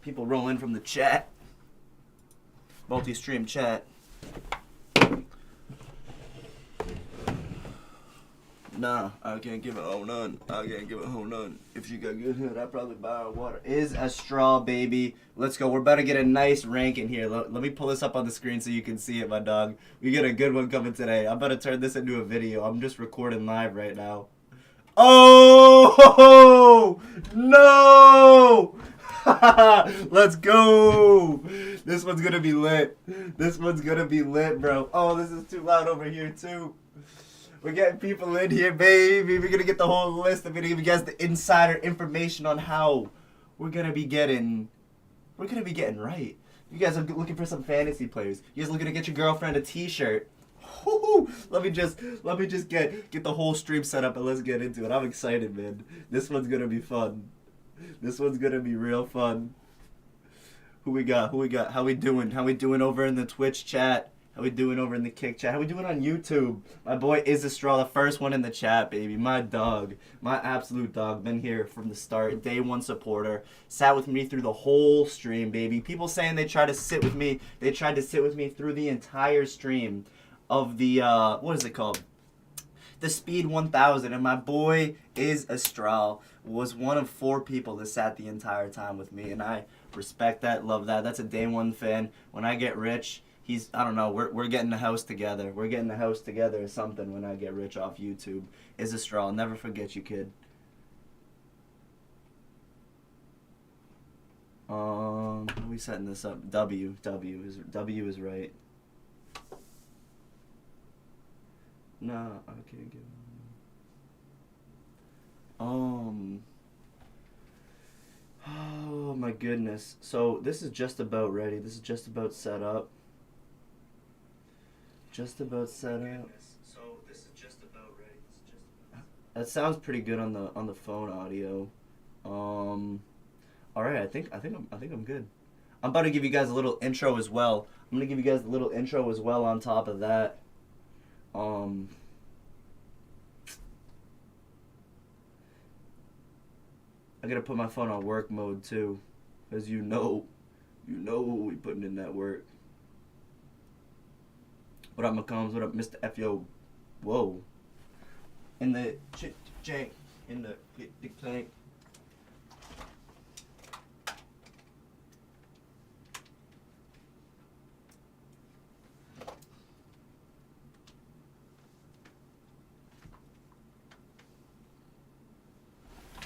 People roll in from the chat. Multi-stream chat. Nah, I can't give it whole none. I can't give it whole none. If she got good hood, I'd probably buy her water. Is a straw, baby. Let's go. We're about to get a nice ranking here. Let me pull this up on the screen so you can see it, my dog. We get a good one coming today. I'm about to turn this into a video. I'm just recording live right now. Oh! No! Let's go! This one's gonna be lit. This one's gonna be lit, bro. Oh, this is too loud over here, too. We're getting people in here, baby. We're gonna get the whole list. I'm gonna give you guys the insider information on how we're gonna be getting right. You guys are looking for some fantasy players. You guys looking to get your girlfriend a t-shirt. Let me just get the whole stream set up and let's get into it. I'm excited, man. This one's gonna be fun. This one's gonna be real fun. Who we got? How we doing? How we doing over in the Twitch chat? How we doing over in the Kick chat? How we doing on YouTube? My boy Is a Straw, the first one in the chat, baby. My dog. My absolute dog. Been here from the start. Day one supporter. Sat with me through the whole stream, baby. People saying they tried to sit with me. They tried to sit with me through the entire stream of the, what is it called? The Speed 1000. And my boy Is a Straw was one of 4 people that sat the entire time with me. And I respect that, love that. That's a day one fan. When I get rich, I don't know, we're getting a house together. We're getting a house together or something when I get rich off YouTube. Is a Straw. I'll never forget you, kid. How are we setting this up? W is right. No, I can't get oh my goodness. So this is just about ready. This is just about set up. Just about set up. So this is just about ready. That sounds pretty good on the phone audio. All right, I think I'm good. I'm about to give you guys a little intro as well. I'm gonna give you guys a little intro as well on top of that. I gotta put my phone on work mode too, as you know we putting in that work. What up, McCombs? What up, Mr. F.Yo.? Whoa. In the jank. In the plank.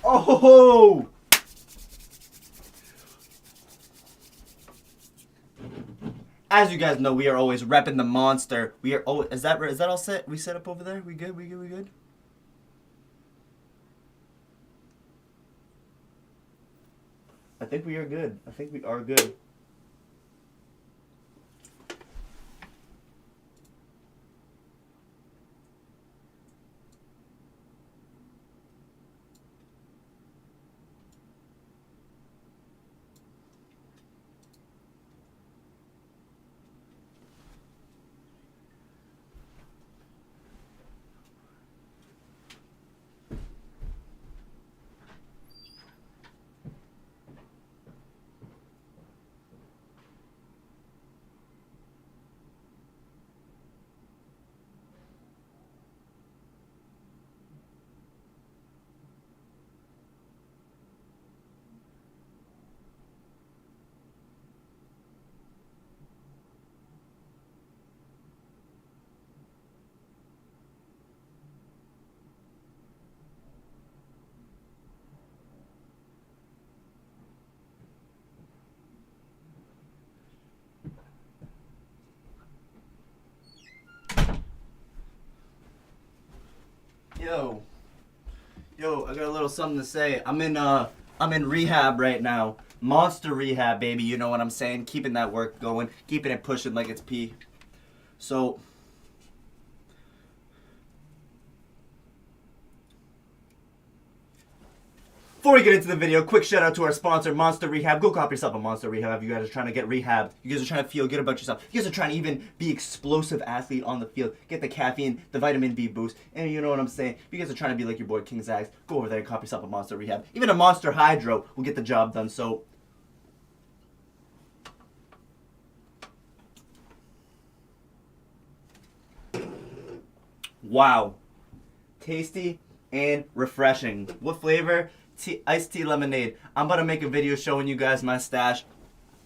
Oh! As you guys know, we are always repping the monster. We are always, is that all set? We set up over there? We good? We good? I think we are good. I think we are good. Yo, I got a little something to say. I'm in rehab right now. Monster rehab, baby. You know what I'm saying? Keeping that work going, keeping it pushing like it's P. So before we get into the video, quick shout out to our sponsor, Monster Rehab. Go cop yourself a Monster Rehab if you guys are trying to get rehabbed. You guys are trying to feel good about yourself. You guys are trying to even be explosive athlete on the field. Get the caffeine, the vitamin B boost, and you know what I'm saying? If you guys are trying to be like your boy King Zags, go over there and cop yourself a Monster Rehab. Even a Monster Hydro will get the job done. So Wow. Tasty and refreshing. What flavor? Iced tea lemonade. I'm about to make a video showing you guys my stash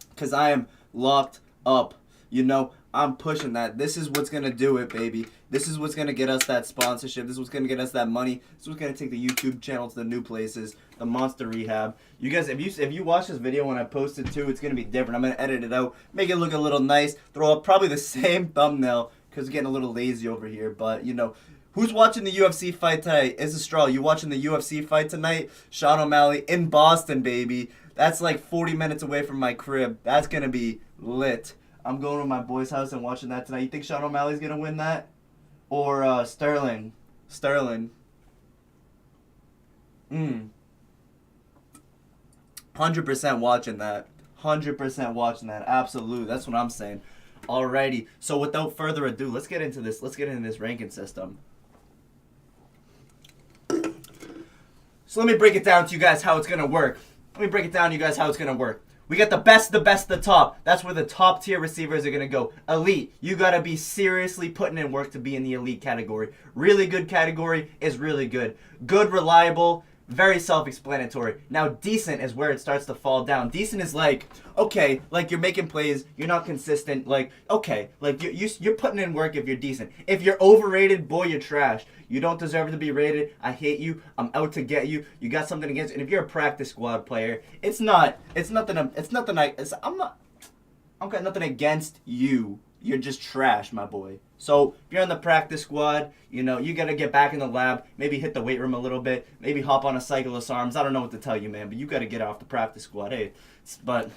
because I am locked up. You know, I'm pushing that. This is what's going to do it, baby. This is what's going to get us that sponsorship. This is what's going to get us that money. This is what's going to take the YouTube channel to the new places, the Monster Rehab. You guys, if you watch this video when I post it too, it's going to be different. I'm going to edit it out, make it look a little nice, throw up probably the same thumbnail because I'm getting a little lazy over here. But, you know, who's watching the UFC fight tonight? Is a straw. You watching the UFC fight tonight? Sean O'Malley in Boston, baby. That's like 40 minutes away from my crib. That's going to be lit. I'm going to my boy's house and watching that tonight. You think Sean O'Malley's going to win that? Or Sterling? 100% watching that. 100% watching that. Absolutely. That's what I'm saying. Alrighty. So without further ado, let's get into this. Let's get into this ranking system. So let me break it down to you guys how it's going to work. We got the best, the top. That's where the top tier receivers are going to go. Elite. You got to be seriously putting in work to be in the elite category. Really good category is really good. Good, reliable, very self-explanatory. Now, decent is where it starts to fall down. Decent is like, okay, like you're making plays, you're not consistent, like, okay, like you're putting in work if you're decent. If you're overrated, boy, you're trash. You don't deserve to be rated. I hate you. I'm out to get you. You got something against you. And if you're a practice squad player, I've got nothing against you. You're just trash, my boy. So if you're on the practice squad, you know, you got to get back in the lab, maybe hit the weight room a little bit, maybe hop on a cyclist arms. I don't know what to tell you, man, but you got to get off the practice squad. Hey, but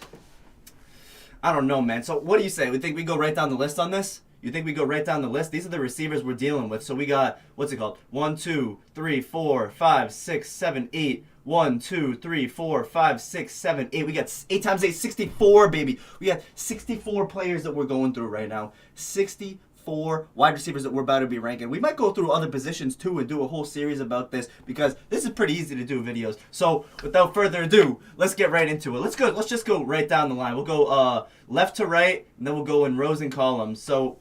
I don't know, man. So what do you say? We think we go right down the list on this? You think we go right down the list? These are the receivers we're dealing with. So we got, what's it called? 1, 2, 3, 4, 5, 6, 7, 8. 1, 2, 3, 4, 5, 6, 7, 8. We got 8 times 8, 64, baby. We got 64 players that we're going through right now. 64 wide receivers that we're about to be ranking. We might go through other positions too and do a whole series about this because this is pretty easy to do videos. So without further ado, let's get right into it. Let's just go right down the line. We'll go left to right, and then we'll go in rows and columns. So,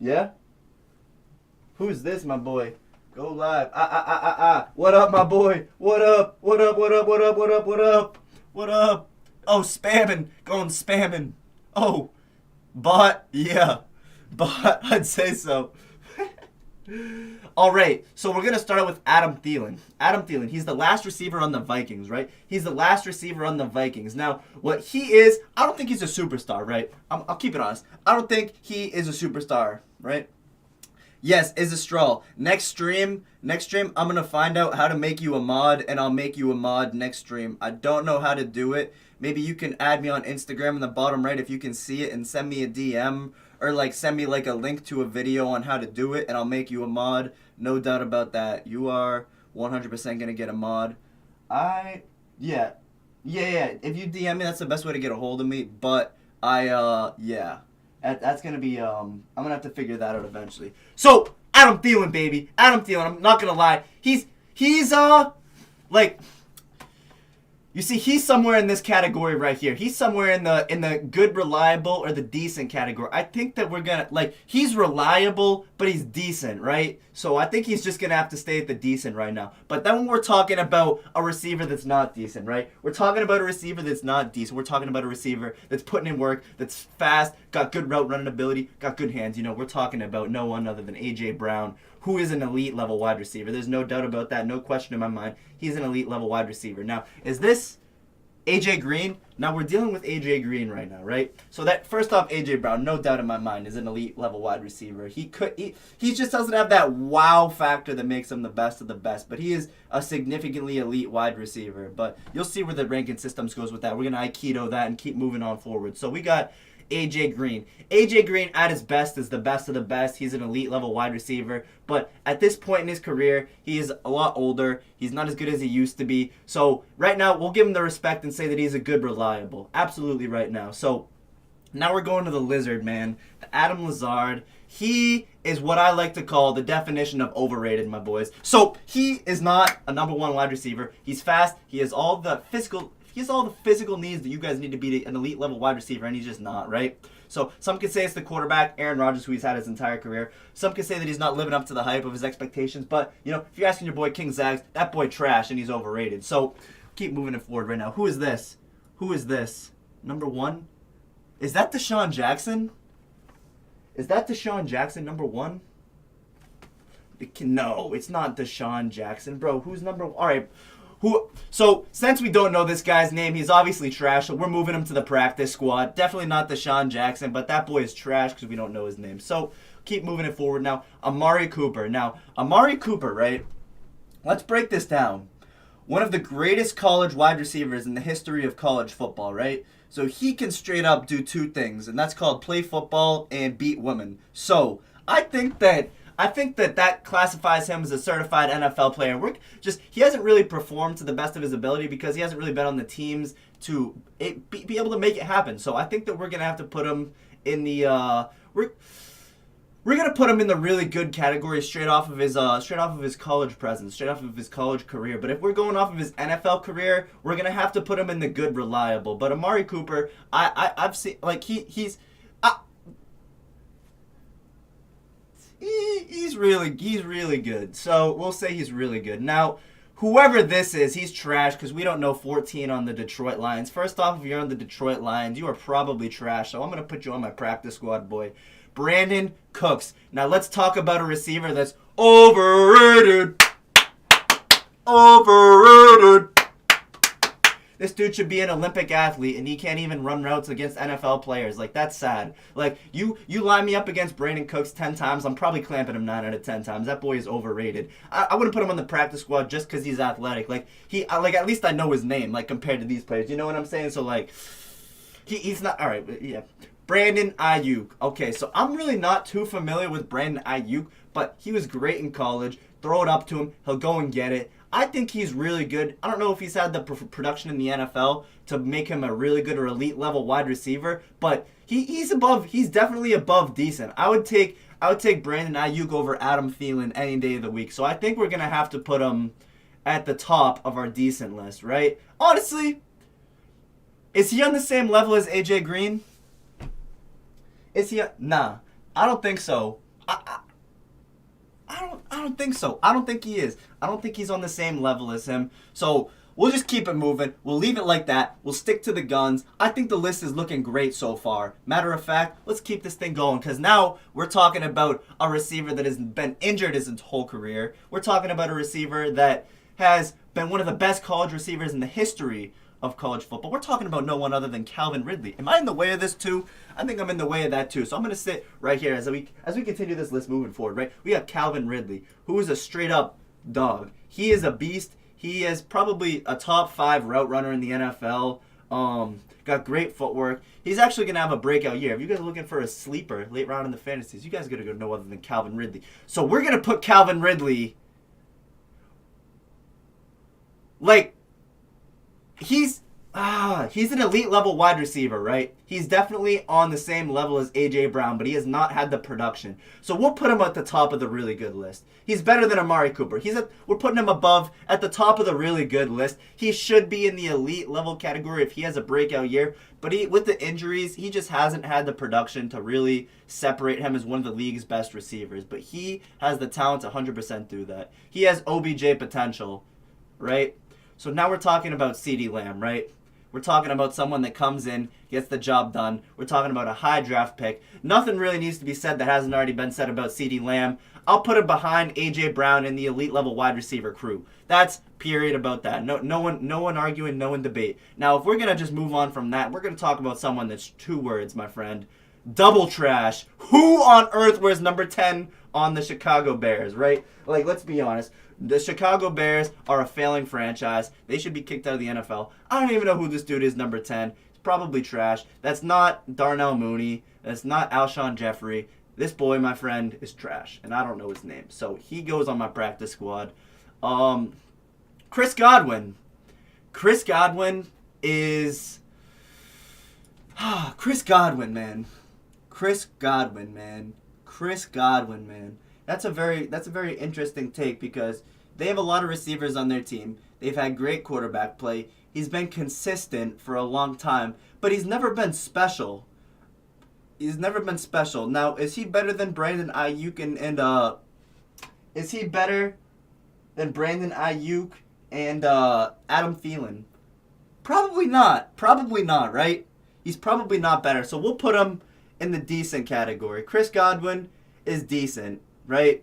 yeah. Who's this, my boy? Go live. What up, my boy? What up? What up? What up? What up? What up? What up? What up? Oh, spamming. Going spamming. Oh, bot. Yeah. Bot. I'd say so. All right. So we're going to start out with Adam Thielen. Adam Thielen. He's the last receiver on the Vikings, right? He's the last receiver on the Vikings. Now, what he is, I don't think he's a superstar, right? I'll keep it honest. I don't think he is a superstar, right? Yes, is a straw. Next stream, I'm going to find out how to make you a mod, and I'll make you a mod next stream. I don't know how to do it. Maybe you can add me on Instagram in the bottom right if you can see it and send me a DM or like send me like a link to a video on how to do it, and I'll make you a mod. No doubt about that. You are 100% going to get a mod. Yeah. If you DM me, that's the best way to get a hold of me, but yeah. That's going to be, I'm going to have to figure that out eventually. So, Adam Thielen, baby. Adam Thielen, I'm not going to lie. He's like, you see, he's somewhere in this category right here. He's somewhere in the good, reliable, or the decent category. I think that we're going to, like, he's reliable, but he's decent, right? So I think he's just going to have to stay at the decent right now. But then when we're talking about a receiver that's not decent, right? We're talking about a receiver that's not decent. We're talking about a receiver that's putting in work, that's fast, got good route running ability, got good hands. You know, we're talking about no one other than A.J. Brown, who is an elite level wide receiver. There's no doubt about that. No question in my mind. He's an elite level wide receiver. Now, is this A.J. Green? Now, we're dealing with A.J. Green right now, right? So that, first off, A.J. Brown, no doubt in my mind, is an elite level wide receiver. He just doesn't have that wow factor that makes him the best of the best, but he is a significantly elite wide receiver. But you'll see where the ranking systems goes with that. We're going to Aikido that and keep moving on forward. So we got A.J. Green. A.J. Green at his best is the best of the best. He's an elite level wide receiver. But at this point in his career, he is a lot older. He's not as good as he used to be. So right now, we'll give him the respect and say that he's a good reliable. Absolutely right now. So now we're going to the lizard, man. The Adam Lazard. He is what I like to call the definition of overrated, my boys. So he is not a number one wide receiver. He's fast. He has all the physical he has all the physical needs that you guys need to be an elite level wide receiver, and he's just not, right? So some could say it's the quarterback, Aaron Rodgers, who he's had his entire career. Some could say that he's not living up to the hype of his expectations. But, you know, if you're asking your boy King Zags, that boy trash and he's overrated. So keep moving it forward right now. Who is this? Who is this? Number 1? Is that Deshaun Jackson? Is that Deshaun Jackson, number 1? No, it's not Deshaun Jackson. Bro, who's number 1? All right. So, since we don't know this guy's name, he's obviously trash, so we're moving him to the practice squad. Definitely not Deshaun Jackson, but that boy is trash because we don't know his name. So, keep moving it forward now. Amari Cooper. Now, Amari Cooper, right? Let's break this down. One of the greatest college wide receivers in the history of college football, right? So, he can straight up do 2 things, and that's called play football and beat women. So, I think that classifies him as a certified NFL player. He hasn't really performed to the best of his ability because he hasn't really been on the teams to be able to make it happen. So I think that we're gonna have to put him in the we're gonna put him in the really good category straight off of his college presence, straight off of his college career. But if we're going off of his NFL career, we're gonna have to put him in the good, reliable. But Amari Cooper, I've seen like he's really good. So we'll say he's really good. Now, whoever this is, he's trash because we don't know 14 on the Detroit Lions. First off, if you're on the Detroit Lions, you are probably trash. So I'm going to put you on my practice squad, boy. Brandon Cooks. Now let's talk about a receiver that's overrated. Overrated. This dude should be an Olympic athlete, and he can't even run routes against NFL players. Like, that's sad. Like, you line me up against Brandon Cooks 10 times, I'm probably clamping him 9 out of 10 times. That boy is overrated. I wouldn't put him on the practice squad just because he's athletic. Like, at least I know his name, like, compared to these players. You know what I'm saying? So, like, he's not... All right, yeah. Brandon Ayuk. Okay, so I'm really not too familiar with Brandon Ayuk, but he was great in college. Throw it up to him. He'll go and get it. I think he's really good. I don't know if he's had the production in the NFL to make him a really good or elite level wide receiver, but he's definitely above decent. I would take Brandon Ayuk over Adam Thielen any day of the week. So I think we're gonna have to put him at the top of our decent list, right? Honestly, is he on the same level as AJ Green? Is he? Nah, I don't think so. I don't think so. I don't think he is. I don't think he's on the same level as him. So we'll just keep it moving. We'll leave it like that. We'll stick to the guns. I think the list is looking great so far. Matter of fact, let's keep this thing going because now we're talking about a receiver that has been injured his whole career. We're talking about a receiver that has been one of the best college receivers in the history of college football. We're talking about no one other than Calvin Ridley. Am I in the way of this too? I think I'm in the way of that too. So I'm going to sit right here as we continue this list moving forward, right? We got Calvin Ridley, who is a straight up dog. He is a beast. He is probably a top 5 route runner in the NFL. Got great footwork. He's actually going to have a breakout year. If you guys are looking for a sleeper late round in the fantasies, you guys are going to go no other than Calvin Ridley. So we're going to put Calvin Ridley like he's an elite level wide receiver, right? He's definitely on the same level as A.J. Brown, but he has not had the production. So we'll put him at the top of the really good list. He's better than Amari Cooper. We're putting him above at the top of the really good list. He should be in the elite level category if he has a breakout year, but with the injuries, he just hasn't had the production to really separate him as one of the league's best receivers. But he has the talent to 100% do that. He has OBJ potential, right? So now we're talking about CeeDee Lamb, right? We're talking about someone that comes in, gets the job done. We're talking about a high draft pick. Nothing really needs to be said that hasn't already been said about CeeDee Lamb. I'll put him behind A.J. Brown in the elite level wide receiver crew. That's period about that. No one arguing, no one debate. Now, if we're going to just move on from that, we're going to talk about someone that's 2 words, my friend. Double trash. Who on earth wears number 10 on the Chicago Bears, right? Like, let's be honest. The Chicago Bears are a failing franchise. They should be kicked out of the NFL. I don't even know who this dude is, number 10. It's probably trash. That's not Darnell Mooney. That's not Alshon Jeffrey. This boy, my friend, is trash, and I don't know his name. So he goes on my practice squad. Chris Godwin. Chris Godwin is... Chris Godwin, man. Chris Godwin, man. Chris Godwin, man. That's a very interesting take because They have a lot of receivers on their team. They've had great quarterback play. He's been consistent for a long time, but he's never been special. He's never been special. Now, is he better than Brandon Ayuk and is he better than Brandon Ayuk and Adam Thielen? Probably not. Probably not, right? He's probably not better. So we'll put him in the decent category. Chris Godwin is decent, right?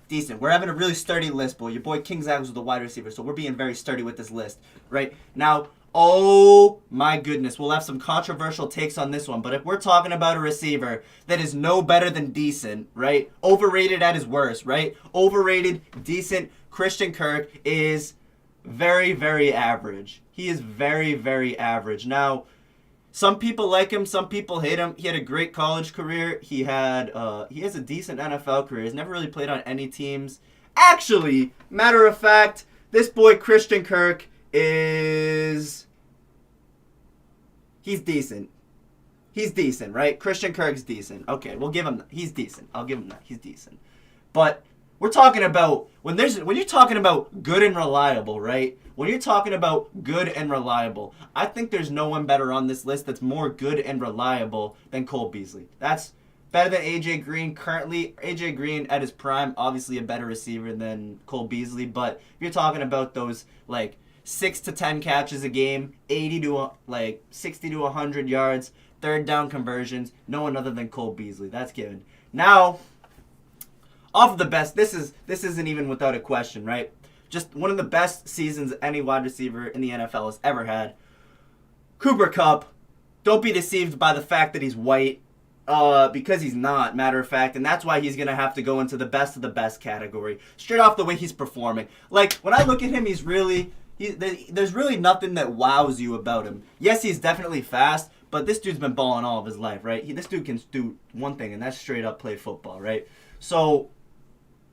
Decent. We're having a really sturdy list, boy. Your boy King Zag was the wide receiver, so we're being very sturdy with this list, right? Now, oh my goodness, we'll have some controversial takes on this one, but if we're talking about a receiver that is no better than decent, right? Overrated at his worst, right? Overrated, decent, Christian Kirk is very, very average. He is very, very average. Now, some people like him, some people hate him. He had a great college career. He has a decent NFL career. He's never really played on any teams. Actually, matter of fact, this boy Christian Kirk he's decent. He's decent, right? Christian Kirk's decent. Okay, we'll give him that. He's decent. I'll give him that. He's decent. But we're talking about when you're talking about good and reliable, right? When you're talking about good and reliable, I think there's no one better on this list that's more good and reliable than Cole Beasley. That's better than AJ Green currently. AJ Green at his prime, obviously a better receiver than Cole Beasley, but if you're talking about those like 6 to 10 catches a game, 60 to 100 yards, third down conversions, no one other than Cole Beasley. That's given. Now, off of the best, this isn't even without a question, right? Just one of the best seasons any wide receiver in the NFL has ever had. Cooper Kupp, don't be deceived by the fact that he's white, because he's not, matter of fact, and that's why he's going to have to go into the best of the best category, straight off the way he's performing. Like, when I look at him, there's really nothing that wows you about him. Yes, he's definitely fast, but this dude's been balling all of his life, right? This dude can do one thing, and that's straight up play football, right? So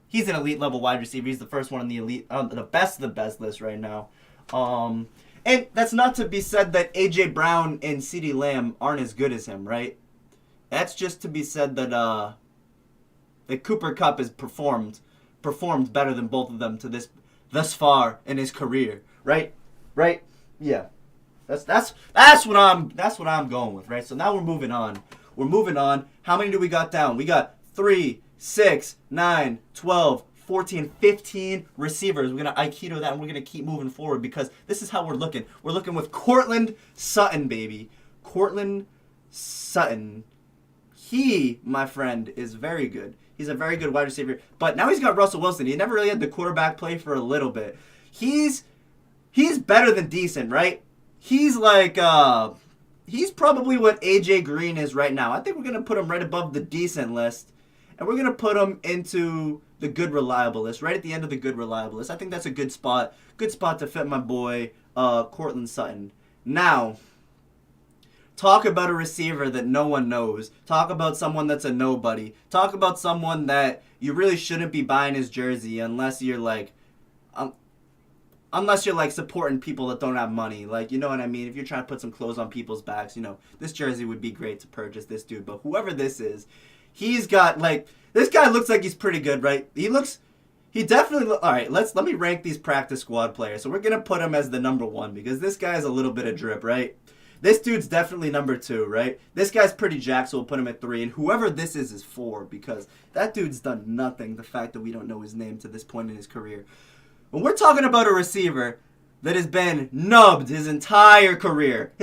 he's an elite level wide receiver. He's the first one on the elite, the best of the best list right now. And that's not to be said that AJ Brown and CeeDee Lamb aren't as good as him, right? That's just to be said that that Cooper Kupp has performed better than both of them thus far in his career, right? Right? Yeah. That's what I'm going with, right? So now we're moving on. How many do we got down? We got 3, 6, 9, 12, 14, 15 receivers. We're going to Aikido that, and we're going to keep moving forward because this is how we're looking. We're looking with Courtland Sutton, baby. Courtland Sutton. He, my friend, is very good. He's a very good wide receiver. But now he's got Russell Wilson. He never really had the quarterback play for a little bit. He's better than decent, right? He's like, he's probably what AJ Green is right now. I think we're going to put him right above the decent list. And we're going to put him into the good reliable list, right at the end of the good reliable list. I think that's a good spot. Good spot to fit my boy, Courtland Sutton. Now, talk about a receiver that no one knows. Talk about someone that's a nobody. Talk about someone that you really shouldn't be buying his jersey unless you're like supporting people that don't have money. Like, you know what I mean? If you're trying to put some clothes on people's backs, you know, this jersey would be great to purchase this dude. But whoever this is, he's got, like, this guy looks like he's pretty good, right? He definitely, all right, let me rank these practice squad players. So we're going to put him as the number 1 because this guy has a little bit of drip, right? This dude's definitely number 2, right? This guy's pretty jacked, so we'll put him at 3. And whoever this is 4 because that dude's done nothing, the fact that we don't know his name to this point in his career. When we're talking about a receiver that has been nubbed his entire career,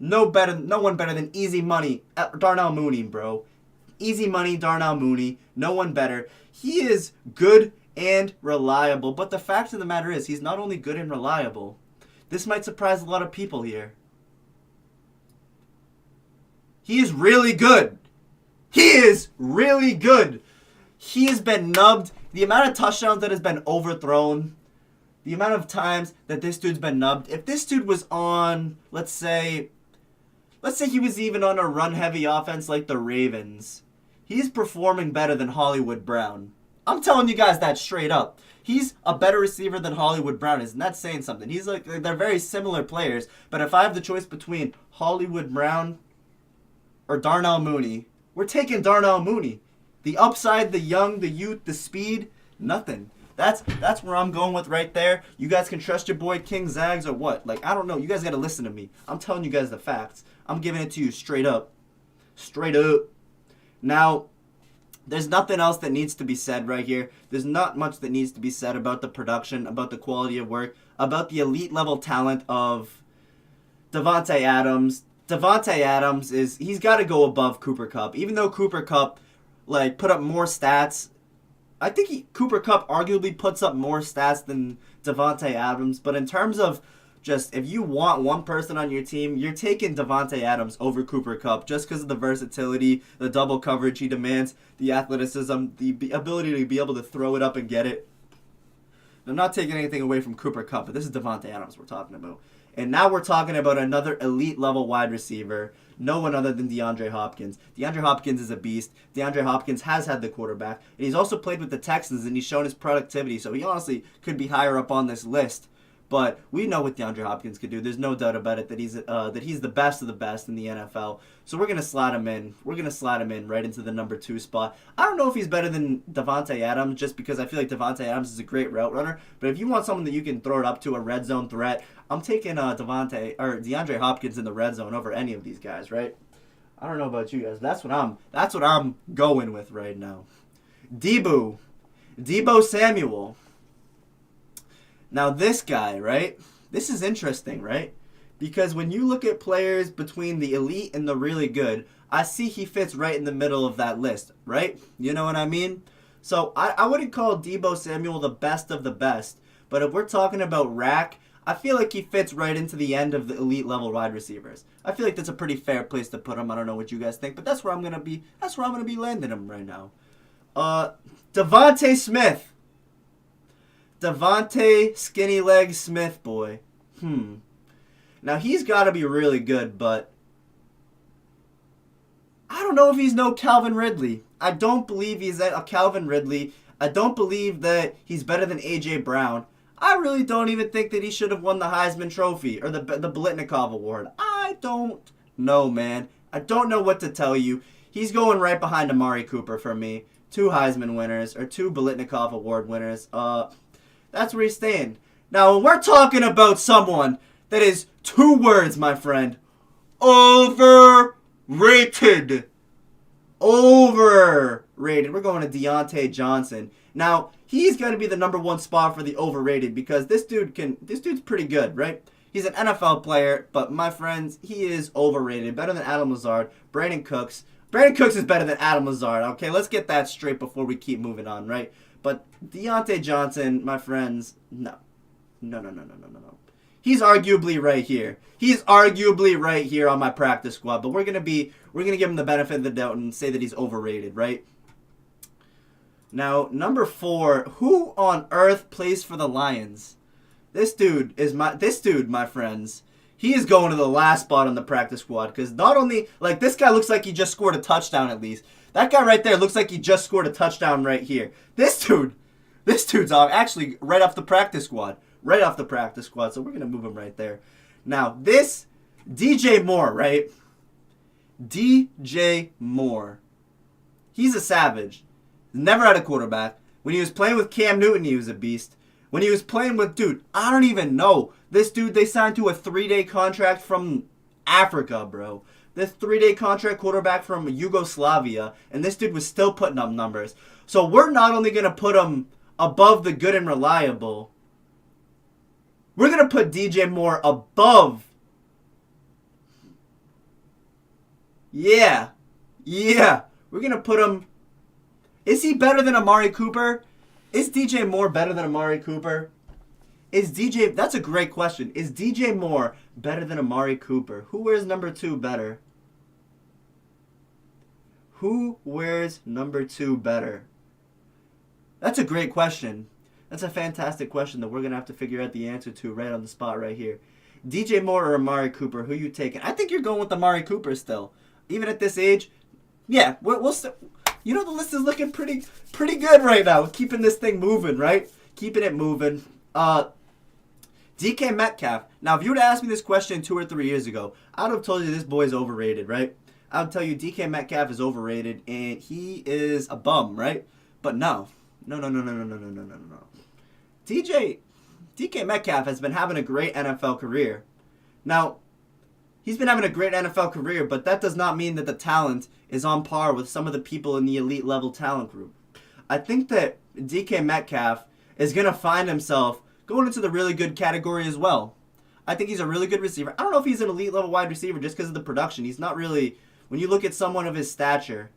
no one better than Easy Money, Darnell Mooney, bro. Easy Money, Darnell Mooney, no one better. He is good and reliable, but the fact of the matter is he's not only good and reliable. This might surprise a lot of people here. He is really good. He has been nubbed. The amount of touchdowns that has been overthrown, the amount of times that this dude's been nubbed. If this dude was on, let's say he was even on a run-heavy offense like the Ravens, he's performing better than Hollywood Brown. I'm telling you guys that straight up. He's a better receiver than Hollywood Brown is, and that's saying something. He's like, they're very similar players, but if I have the choice between Hollywood Brown or Darnell Mooney, we're taking Darnell Mooney. The upside, the young, the youth, the speed, Nothing. That's where I'm going with right there. You guys can trust your boy King Zags or what? Like, I don't know. You guys got to listen to me. I'm telling you guys the facts. I'm giving it to you straight up. Straight up. Now, there's nothing else that needs to be said right here. There's not much that needs to be said about the production, about the quality of work, about the elite level talent of Davante Adams. Davante Adams he's got to go above Cooper Kupp. Even though Cooper Kupp, like, put up more stats, I think Cooper Kupp arguably puts up more stats than Davante Adams. But in terms of just, if you want one person on your team, you're taking Davante Adams over Cooper Kupp just because of the versatility, the double coverage he demands, the athleticism, the ability to be able to throw it up and get it. I'm not taking anything away from Cooper Kupp, but this is Davante Adams we're talking about. And now we're talking about another elite level wide receiver, no one other than DeAndre Hopkins. DeAndre Hopkins is a beast. DeAndre Hopkins has had the quarterback, and he's also played with the Texans, and he's shown his productivity, so he honestly could be higher up on this list. But we know what DeAndre Hopkins could do. There's no doubt about it that he's the best of the best in the NFL. So we're going to slot him in. We're going to slot him in right into the number 2 spot. I don't know if he's better than Davante Adams just because I feel like Davante Adams is a great route runner. But if you want someone that you can throw it up to a red zone threat, I'm taking DeAndre Hopkins in the red zone over any of these guys, right? I don't know about you guys. That's what I'm going with right now. Deebo Samuel. Now this guy, right? This is interesting, right? Because when you look at players between the elite and the really good, I see he fits right in the middle of that list, right? You know what I mean? So I wouldn't call Deebo Samuel the best of the best, but if we're talking about rack, I feel like he fits right into the end of the elite level wide receivers. I feel like that's a pretty fair place to put him. I don't know what you guys think, but that's where I'm gonna be. That's where I'm gonna be landing him right now. Devontae Smith. Devontae Skinny Leg Smith, boy. Now, he's got to be really good, but I don't know if he's no Calvin Ridley. I don't believe he's a Calvin Ridley. I don't believe that he's better than A.J. Brown. I really don't even think that he should have won the Heisman Trophy or the Blitnikov Award. I don't know, man. I don't know what to tell you. He's going right behind Amari Cooper for me. 2 Heisman winners or 2 Blitnikov Award winners. That's where he's staying. Now, when we're talking about someone that is 2 words, my friend, overrated. Overrated. We're going to Deontay Johnson. Now, he's going to be the number 1 spot for the overrated because this dude's pretty good, right? He's an NFL player, but my friends, he is overrated. Better than Adam Lazard, Brandon Cooks. Brandon Cooks is better than Adam Lazard. Okay, let's get that straight before we keep moving on, right? But Deontay Johnson, my friends, no. He's arguably right here. He's arguably right here on my practice squad. But we're gonna give him the benefit of the doubt and say that he's overrated, right? Now, number 4, who on earth plays for the Lions? This dude, my friends, he is going to the last spot on the practice squad because not only like this guy looks like he just scored a touchdown at least. That guy right there looks like he just scored a touchdown right here. This dude's actually right off the practice squad. Right off the practice squad, so we're going to move him right there. Now, this DJ Moore, right? DJ Moore. He's a savage. Never had a quarterback. When he was playing with Cam Newton, he was a beast. When he was playing with, dude, I don't even know. This dude, they signed to a 3-day contract from Africa, bro. This 3-day contract quarterback from Yugoslavia, and this dude was still putting up numbers. So we're not only going to put him above the good and reliable, we're going to put DJ Moore above. Yeah. We're going to put him. Is he better than Amari Cooper? Is DJ Moore better than Amari Cooper? That's a great question. Is DJ Moore better than Amari Cooper? Who wears number 2 better? Who wears number 2 better? That's a great question. That's a fantastic question that we're going to have to figure out the answer to right on the spot right here. DJ Moore or Amari Cooper, who you taking? I think you're going with Amari Cooper still. Even at this age, yeah, we'll still, you know, the list is looking pretty good right now. Keeping this thing moving, right? Keeping it moving. DK Metcalf. Now, if you would have asked me this question 2 or 3 years ago, I would have told you this boy's overrated, right? I would tell you DK Metcalf is overrated and he is a bum, right? But no. No, no, no, no, no, no, no, no, no, no. DK Metcalf has been having a great NFL career. Now, he's been having a great NFL career, but that does not mean that the talent is on par with some of the people in the elite level talent group. I think that DK Metcalf is going to find himself going into the really good category as well. I think he's a really good receiver. I don't know if he's an elite level wide receiver just because of the production. He's not really, when you look at someone of his stature,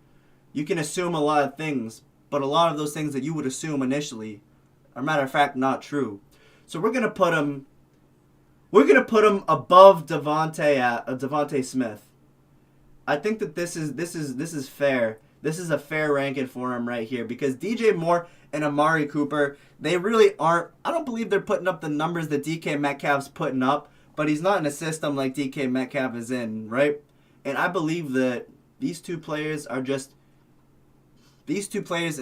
you can assume a lot of things, but a lot of those things that you would assume initially are, matter of fact, not true. So we're going to put him above Devontae Smith. I think that this is fair. This is a fair ranking for him right here because DJ Moore and Amari Cooper, they really aren't. I don't believe they're putting up the numbers that DK Metcalf's putting up, but he's not in a system like DK Metcalf is in, right? And I believe that these two players in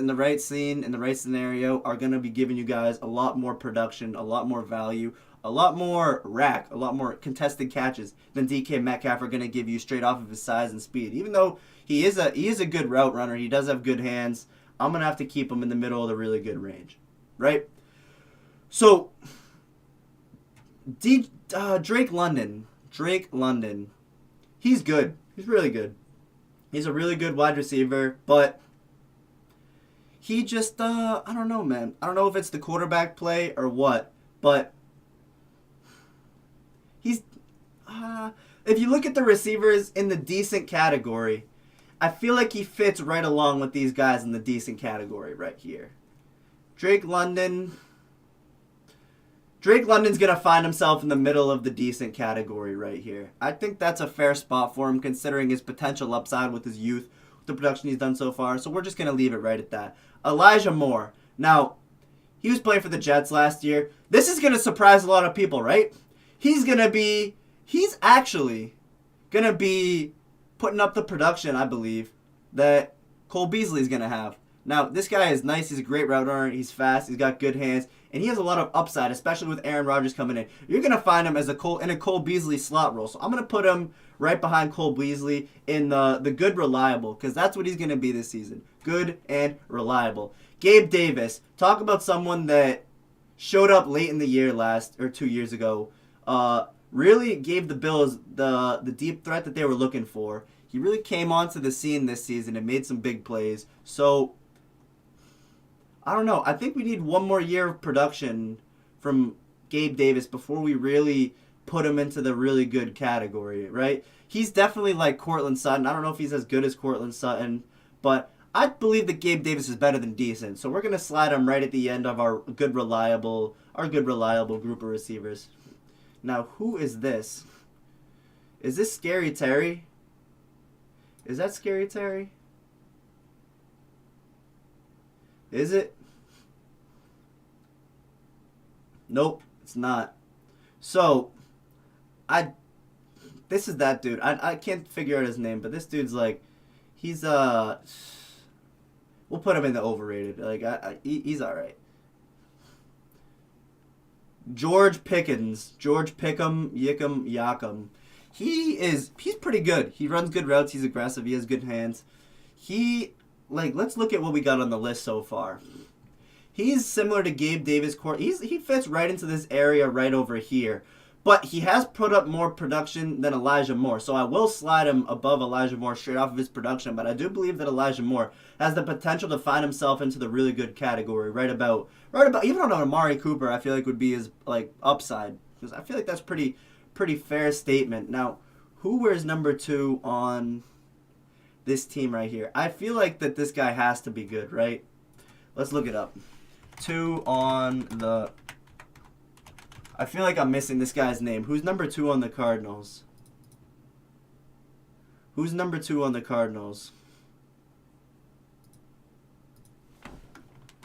the right scene, in the right scenario, are going to be giving you guys a lot more production, a lot more value, a lot more a lot more contested catches than DK Metcalf are going to give you straight off of his size and speed. Even though he is a good route runner, he does have good hands, I'm going to have to keep him in the middle of the really good range, right? So, Drake London, he's good. He's really good. He's a really good wide receiver, but he just, I don't know, man. I don't know if it's the quarterback play or what, but he's, if you look at the receivers in the decent category, I feel like he fits right along with these guys in the decent category right here. Drake London's going to find himself in the middle of the decent category right here. I think that's a fair spot for him considering his potential upside with his youth, with the production he's done so far. So we're just going to leave it right at that. Elijah Moore. Now, he was playing for the Jets last year. This is going to surprise a lot of people, right? He's actually going to be putting up the production, I believe, that Cole Beasley's going to have. Now, this guy is nice. He's a great route runner. He's fast. He's got good hands. And he has a lot of upside, especially with Aaron Rodgers coming in. You're going to find him in a Cole Beasley slot role. So I'm going to put him right behind Cole Beasley in the good reliable, because that's what he's going to be this season. Good and reliable. Gabe Davis. Talk about someone that showed up late in the year 2 years ago. Really gave the Bills the deep threat that they were looking for. He really came onto the scene this season and made some big plays. So, I don't know. I think we need one more year of production from Gabe Davis before we really put him into the really good category, right? He's definitely like Courtland Sutton. I don't know if he's as good as Courtland Sutton, but I believe that Gabe Davis is better than decent. So we're going to slide him right at the end of our good reliable group of receivers. Now, who is this? Is this Scary Terry? Is that Scary Terry? Is it? Nope, it's not. So, this is that dude. I can't figure out his name, but this dude's like, he's, we'll put him in the overrated. Like, he's alright. George Pickham, Yickham, Yakum. He's pretty good. He runs good routes. He's aggressive. He has good hands. Let's look at what we got on the list so far. He's similar to Gabe Davis. He fits right into this area right over here. But he has put up more production than Elijah Moore. So I will slide him above Elijah Moore straight off of his production. But I do believe that Elijah Moore has the potential to find himself into the really good category. Right about even on Amari Cooper, I feel like would be his upside. Because I feel like that's pretty fair statement. Now, who wears number 2 on this team right here? I feel like that this guy has to be good, right? Let's look it up. 2 on the... I feel like I'm missing this guy's name. Who's number 2 on the Cardinals? Who's number 2 on the Cardinals?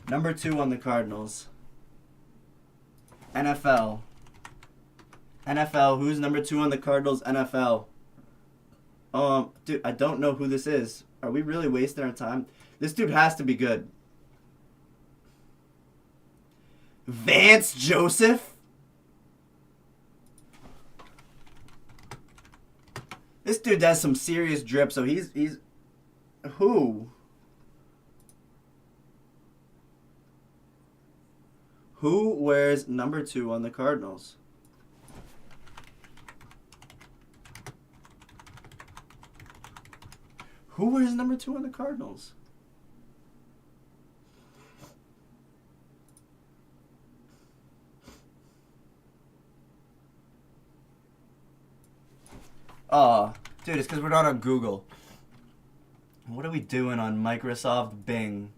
Number 2 on the Cardinals. NFL. Who's number 2 on the Cardinals? NFL. Dude, I don't know who this is. Are we really wasting our time? This dude has to be good. Vance Joseph? This dude has some serious drip, so he's who? Who wears number 2 on the Cardinals? Who wears number 2 on the Cardinals? Oh, dude, it's because we're not on Google. What are we doing on Microsoft Bing?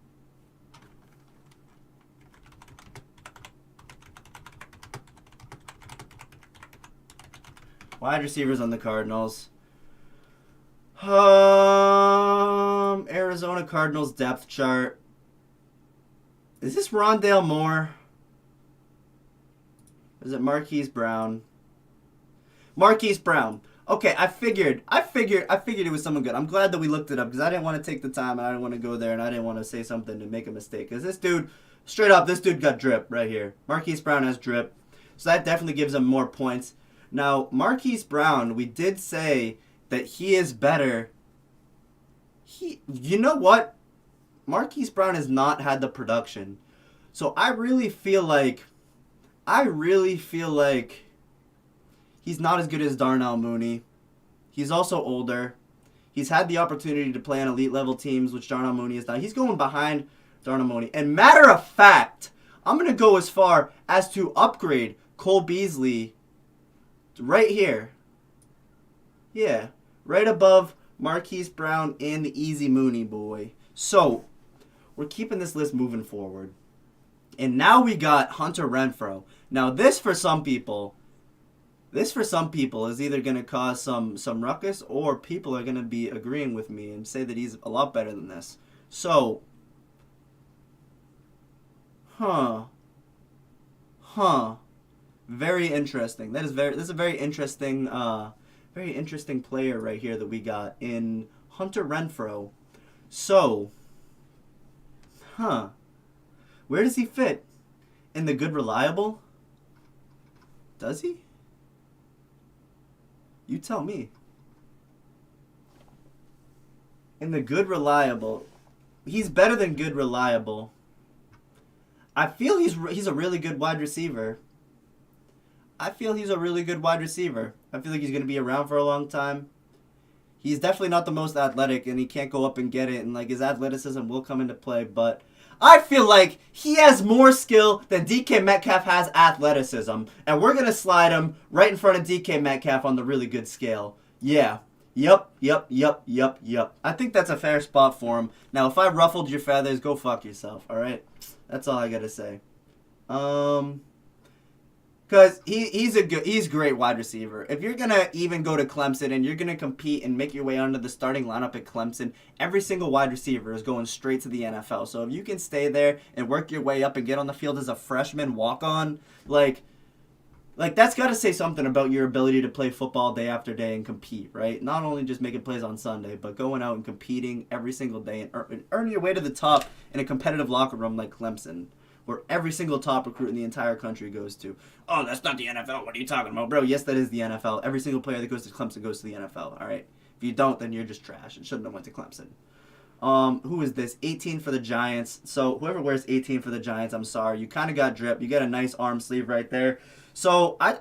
Wide receivers on the Cardinals. Arizona Cardinals depth chart. Is this Rondale Moore? Is it Marquise Brown? Marquise Brown. Okay, I figured it was someone good. I'm glad that we looked it up because I didn't want to take the time and I didn't want to go there and I didn't want to say something to make a mistake. Because this dude, straight up, this dude got drip right here. Marquise Brown has drip. So that definitely gives him more points. Now, Marquise Brown, we did say that he is better. You know what? Marquise Brown has not had the production. So I really feel like he's not as good as Darnell Mooney. He's also older. He's had the opportunity to play on elite level teams, which Darnell Mooney is not. He's going behind Darnell Mooney. And matter of fact, I'm going to go as far as to upgrade Cole Beasley right here. Yeah, right above Marquise Brown and the easy Mooney boy. So, we're keeping this list moving forward. And now we got Hunter Renfrow. Now this for some people is either going to cause some ruckus or people are going to be agreeing with me and say that he's a lot better than this. So, very interesting. This is a very interesting player right here that we got in Hunter Renfrow. So, where does he fit? In the good reliable? Does he? You tell me. In the good reliable. He's better than good reliable. I feel he's a really good wide receiver. I feel like he's going to be around for a long time. He's definitely not the most athletic, and he can't go up and get it, and like his athleticism will come into play, but I feel like he has more skill than DK Metcalf has athleticism, and we're going to slide him right in front of DK Metcalf on the really good scale. Yeah. Yep. I think that's a fair spot for him. Now, if I ruffled your feathers, go fuck yourself, all right? That's all I got to say. Because he's a great wide receiver. If you're going to even go to Clemson and you're going to compete and make your way onto the starting lineup at Clemson, every single wide receiver is going straight to the NFL. So if you can stay there and work your way up and get on the field as a freshman walk-on, like that's got to say something about your ability to play football day after day and compete, right? Not only just making plays on Sunday, but going out and competing every single day and earning your way to the top in a competitive locker room like Clemson, where every single top recruit in the entire country goes to. Oh, that's not the NFL. What are you talking about, bro? Yes, that is the NFL. Every single player that goes to Clemson goes to the NFL, all right? If you don't, then you're just trash and shouldn't have went to Clemson. Who is this? 18 for the Giants. So whoever wears 18 for the Giants, I'm sorry. You kind of got drip. You got a nice arm sleeve right there. So I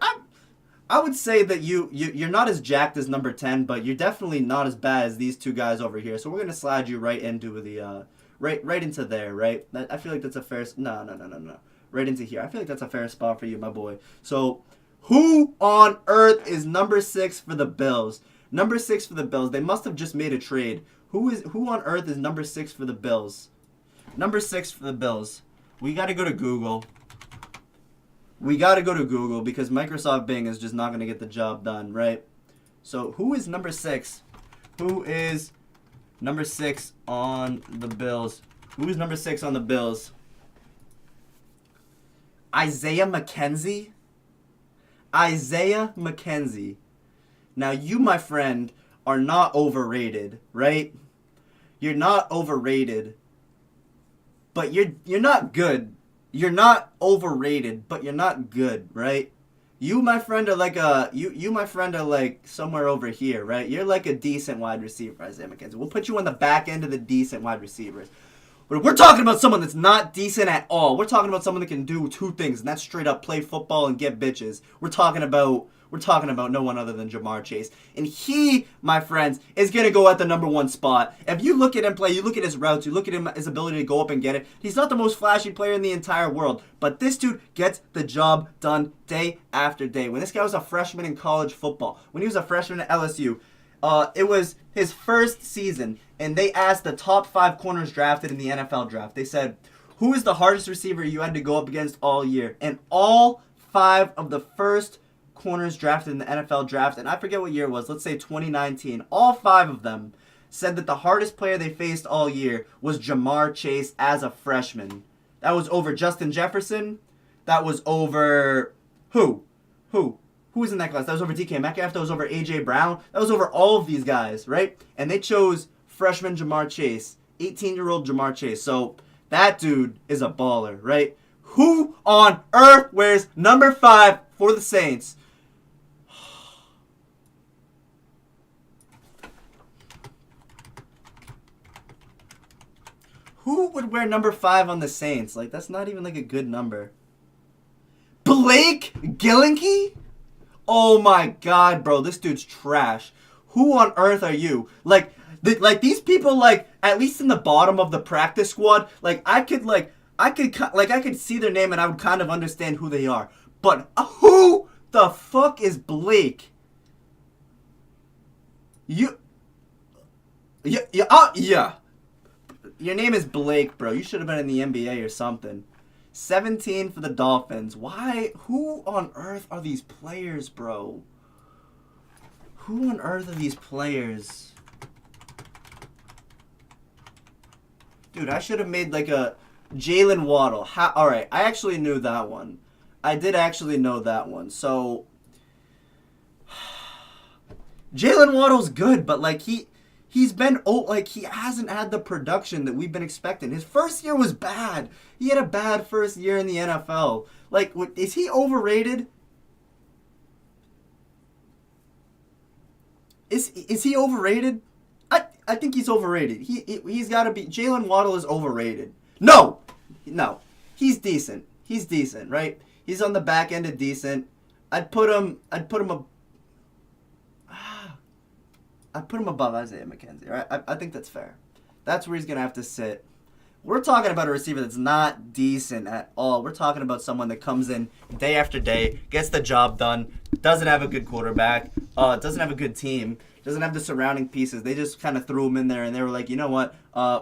would say that you're not as jacked as number 10, but you're definitely not as bad as these two guys over here. So we're going to slide you right into the... Right into there, right? I feel like that's a fair... No. Right into here. I feel like that's a fair spot for you, my boy. So, who on earth is number 6 for the Bills? Number 6 for the Bills. They must have just made a trade. Who on earth is number 6 for the Bills? Number 6 for the Bills. We got to go to Google. Because Microsoft Bing is just not going to get the job done, right? So, who is number 6? Who is... number 6 on the Bills? Who is number 6 on the Bills? Isaiah McKenzie? Isaiah McKenzie. Now, you, my friend, are not overrated, right? You're not overrated. But you're not good. You're not overrated, but you're not good, right? You, my friend, are like somewhere over here, right? You're like a decent wide receiver, Isaiah McKenzie. We'll put you on the back end of the decent wide receivers. But we're talking about someone that's not decent at all. We're talking about someone that can do two things, and that's straight up play football and get bitches. We're talking about no one other than Jamar Chase. And he, my friends, is going to go at the number one spot. If you look at him play, you look at his routes, you look at his ability to go up and get it, he's not the most flashy player in the entire world. But this dude gets the job done day after day. When this guy was a freshman in college football, when he was a freshman at LSU, it was his first season, and they asked the top 5 corners drafted in the NFL draft. They said, who is the hardest receiver you had to go up against all year? And all 5 of the first corners drafted in the NFL draft, and I forget what year it was, let's say 2019, all 5 of them said that the hardest player they faced all year was Jamar Chase as a freshman. That was over Justin Jefferson. That was over who? Who was in that class? That was over DK Metcalf. That was over A.J. Brown. That was over all of these guys, right? And they chose freshman Jamar Chase, 18-year-old Jamar Chase. So that dude is a baller, right? Who on earth wears number 5 for the Saints? Who would wear number 5 on the Saints? Like, that's not even like a good number. Blake Gillinkey? Oh my god, bro, this dude's trash. Who on earth are you? Like these people, like, at least in the bottom of the practice squad, like, I could see their name and I would kind of understand who they are. But who the fuck is Blake? Yeah. Your name is Blake, bro. You should have been in the NBA or something. 17 for the Dolphins. Why? Who on earth are these players, bro? Who on earth are these players? Dude, I should have made like a Jalen Waddle. Alright, I actually knew that one. I did actually know that one. So, Jalen Waddle's good, but like he's been he hasn't had the production that we've been expecting. His first year was bad. He had a bad first year in the NFL. Like, is he overrated? Is he overrated? I think he's overrated. He's got to be. Jalen Waddle is overrated. No, he's decent. He's decent, right? He's on the back end of decent. I'd put him above Isaiah McKenzie, right? I think that's fair. That's where he's going to have to sit. We're talking about a receiver that's not decent at all. We're talking about someone that comes in day after day, gets the job done, doesn't have a good quarterback, doesn't have a good team, doesn't have the surrounding pieces. They just kind of threw him in there, and they were like, you know what?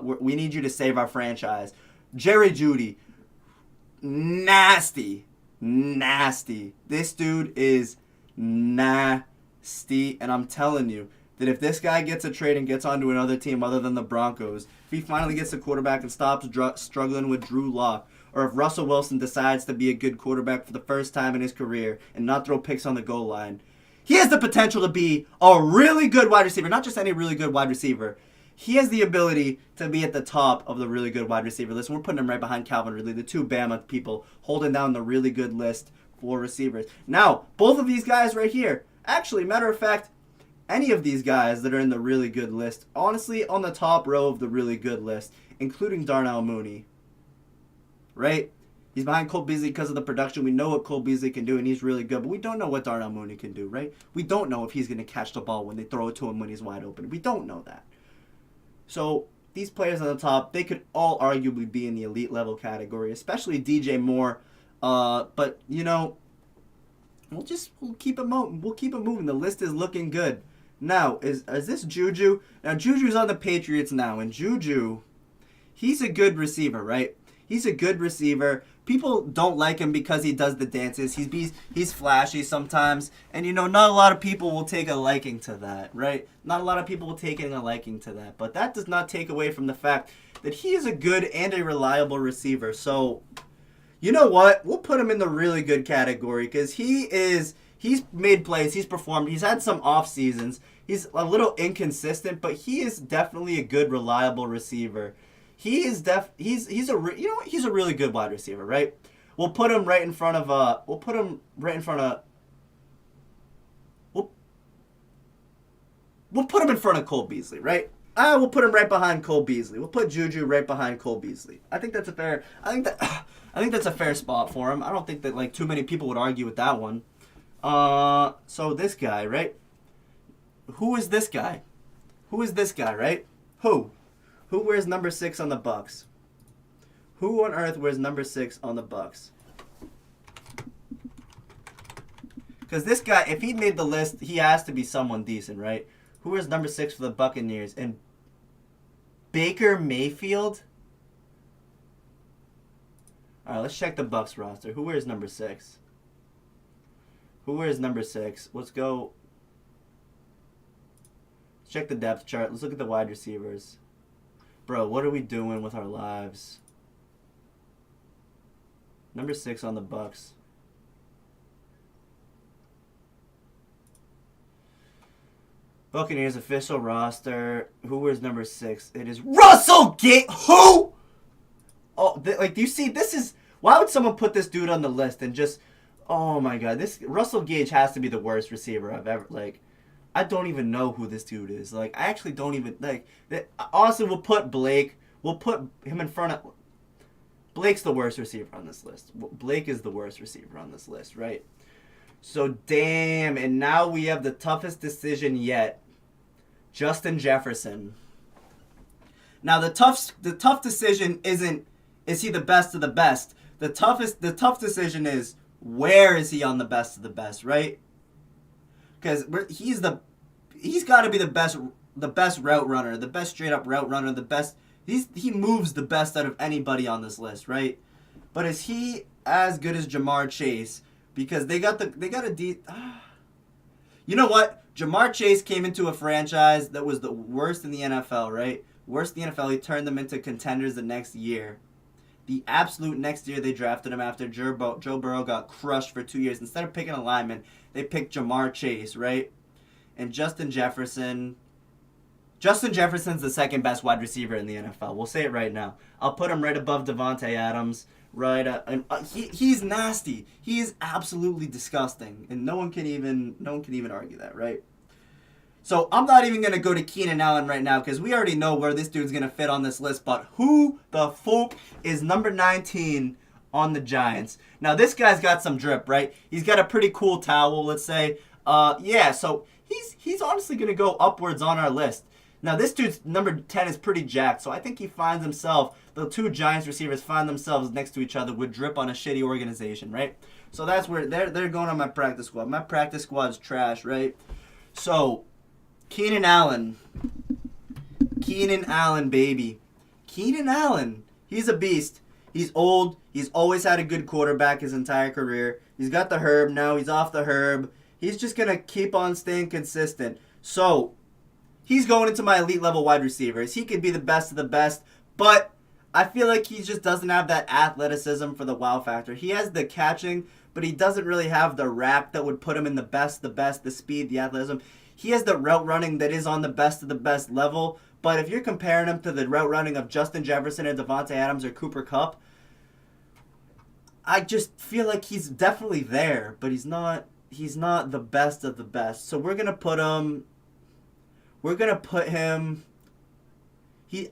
We need you to save our franchise. Jerry Jeudy, nasty. This dude is nasty, and I'm telling you, that if this guy gets a trade and gets onto another team other than the Broncos, if he finally gets a quarterback and stops struggling with Drew Lock, or if Russell Wilson decides to be a good quarterback for the first time in his career and not throw picks on the goal line, he has the potential to be a really good wide receiver. Not just any really good wide receiver. He has the ability to be at the top of the really good wide receiver list. We're putting him right behind Calvin Ridley, the 2 Bama people holding down the really good list for receivers. Now, both of these guys right here, actually, matter of fact, any of these guys that are in the really good list, honestly, on the top row of the really good list, including Darnell Mooney, right? He's behind Cole Beasley because of the production. We know what Cole Beasley can do, and he's really good, but we don't know what Darnell Mooney can do, right? We don't know if he's going to catch the ball when they throw it to him when he's wide open. We don't know that. So, these players on the top, they could all arguably be in the elite level category, especially DJ Moore, but, you know, we'll keep it moving. We'll keep it moving. The list is looking good. Now, is this Juju? Now, Juju's on the Patriots now, and Juju, he's a good receiver, right? He's a good receiver. People don't like him because he does the dances. He's flashy sometimes, and, you know, not a lot of people will take a liking to that, right? Not a lot of people will take a liking to that, but that does not take away from the fact that he is a good and a reliable receiver. So, you know what? We'll put him in the really good category because he's made plays, he's performed, he's had some off seasons. He's a little inconsistent, but he is definitely a good, reliable receiver. He's a really good wide receiver, right? We'll put him right in front of We'll put him in front of Cole Beasley, right? We'll put him right behind Cole Beasley. We'll put Juju right behind Cole Beasley. I think that's a fair. I think that's a fair spot for him. I don't think that like too many people would argue with that one. So this guy, right? Who is this guy? Who is this guy, right? Who wears number 6 on the Bucks? Who on earth wears number 6 on the Bucks? Because this guy, if he made the list, he has to be someone decent, right? Who wears number 6 for the Buccaneers? And Baker Mayfield? All right, let's check the Bucks roster. Who wears number 6? Who wears number 6? Let's go. Let's check the depth chart. Let's look at the wide receivers. Bro, what are we doing with our lives? Number 6 on the Bucks. Buccaneers official roster. Who wears number 6? It is Russell Gage. Who? Oh, like, do you see? This is. Why would someone put this dude on the list and just. Oh my God, this Russell Gage has to be the worst receiver I've ever. Like, I don't even know who this dude is. Like, I actually don't even. Like, honestly, we'll put Blake. We'll put him in front of. Blake's the worst receiver on this list. Blake is the worst receiver on this list, right? So, damn. And now we have the toughest decision yet. Justin Jefferson. Now, the tough decision isn't, is he the best of the best? The tough decision is, where is he on the best of the best, right? Because he's got to be the best route runner, the best straight up route runner, the best. He moves the best out of anybody on this list, right? But is he as good as Jamar Chase? Because they got a You know what? Jamar Chase came into a franchise that was the worst in the NFL, right? Worst in the NFL. He turned them into contenders the next year. The absolute next year they drafted him after Joe Burrow got crushed for 2 years. Instead of picking a lineman, they picked Jamar Chase, right? And Justin Jefferson's the second best wide receiver in the NFL. We'll say it right now. I'll put him right above Devontae Adams. Right, he's nasty. He is absolutely disgusting, and no one can even argue that, right? So I'm not even gonna go to Keenan Allen right now because we already know where this dude's gonna fit on this list. But who the fuck is number 19 on the Giants? Now this guy's got some drip, right? He's got a pretty cool towel, let's say. Yeah. So he's honestly gonna go upwards on our list. Now, this dude's number 10 is pretty jacked, so I think he finds himself, the two Giants receivers find themselves next to each other with drip on a shitty organization, right? So that's where they're going on my practice squad. My practice squad's trash, right? So, Keenan Allen, baby. Keenan Allen, he's a beast. He's old. He's always had a good quarterback his entire career. He's got the herb now. He's off the herb. He's just going to keep on staying consistent. So, he's going into my elite level wide receivers. He could be the best of the best, but I feel like he just doesn't have that athleticism for the wow factor. He has the catching, but he doesn't really have the rap that would put him in the best, the speed, the athleticism. He has the route running that is on the best of the best level, but if you're comparing him to the route running of Justin Jefferson and Devontae Adams or Cooper Kupp, I just feel like he's definitely there, but he's not the best of the best. So we're going to put him...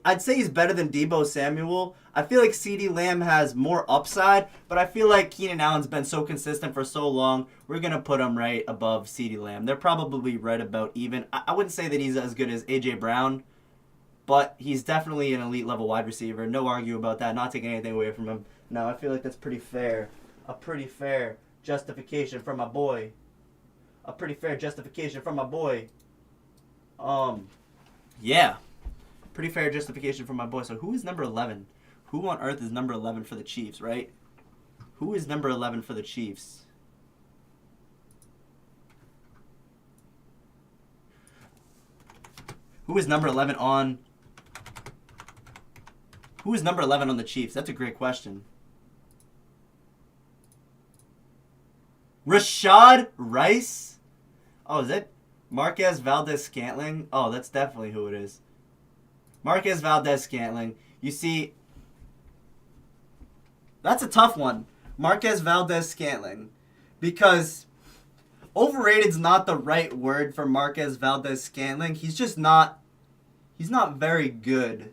I'd say he's better than Deebo Samuel. I feel like CeeDee Lamb has more upside, but I feel like Keenan Allen's been so consistent for so long, we're going to put him right above CeeDee Lamb. They're probably right about even. I wouldn't say that he's as good as A.J. Brown, but he's definitely an elite level wide receiver. No argue about that. Not taking anything away from him. No, I feel like that's pretty fair. A pretty fair justification for my boy. Yeah. Pretty fair justification for my boy. So who is number 11? Who on earth is number 11 for the Chiefs, right? Who is number 11 for the Chiefs? Who is number 11 on the Chiefs? That's a great question. Rashad Rice? Oh, is it Marquez Valdez-Scantling? Oh, that's definitely who it is. Marquez Valdez-Scantling. You see, that's a tough one. Marquez Valdez-Scantling. Because overrated's not the right word for Marquez Valdez-Scantling. He's He's not very good.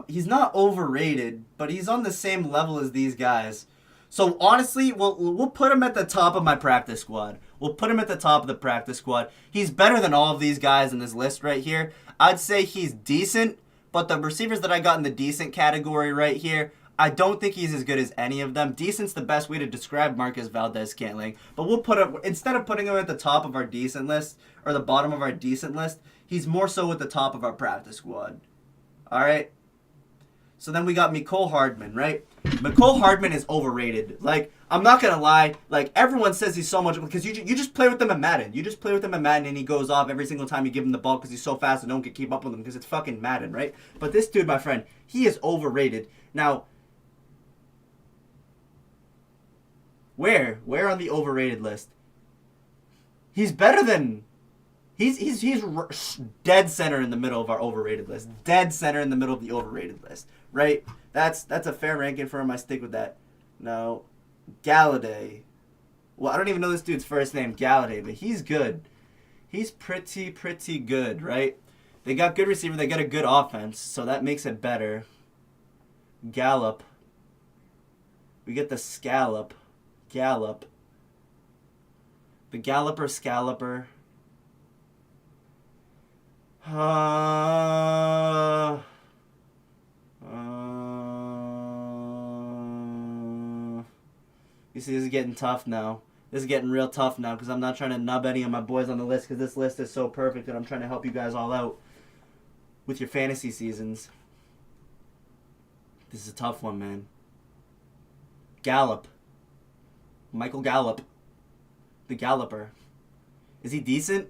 He's not overrated, but he's on the same level as these guys. So honestly, we'll put him at the top of my practice squad. We'll put him at the top of the practice squad. He's better than all of these guys in this list right here. I'd say he's decent, but the receivers that I got in the decent category right here, I don't think he's as good as any of them. Decent's the best way to describe Marquez Valdes-Scantling. But we'll put him, instead of putting him at the top of our decent list, or the bottom of our decent list, he's more so at the top of our practice squad. Alright? So then we got Mecole Hardman, right? Mecole Hardman is overrated. Like, I'm not going to lie. Like, everyone says he's so much, because you just play with him in Madden. You just play with him in Madden and he goes off every single time you give him the ball because he's so fast and no one can keep up with him because it's fucking Madden, right? But this dude, my friend, he is overrated. Now, where on the overrated list? He's better than... He's dead center in the middle of our overrated list. Dead center in the middle of the overrated list, right? That's a fair ranking for him. I stick with that. Now, Galladay. Well, I don't even know this dude's first name, Galladay, but he's good. He's pretty good, right? They got good receiver. They got a good offense, so that makes it better. Gallup. We get the Scallop. Gallup. The Galloper Scalloper. You see, this is getting tough now. This is getting real tough now because I'm not trying to nub any of my boys on the list because this list is so perfect and I'm trying to help you guys all out with your fantasy seasons. This is a tough one, man. Gallup. Michael Gallup. The Galloper. Is he decent?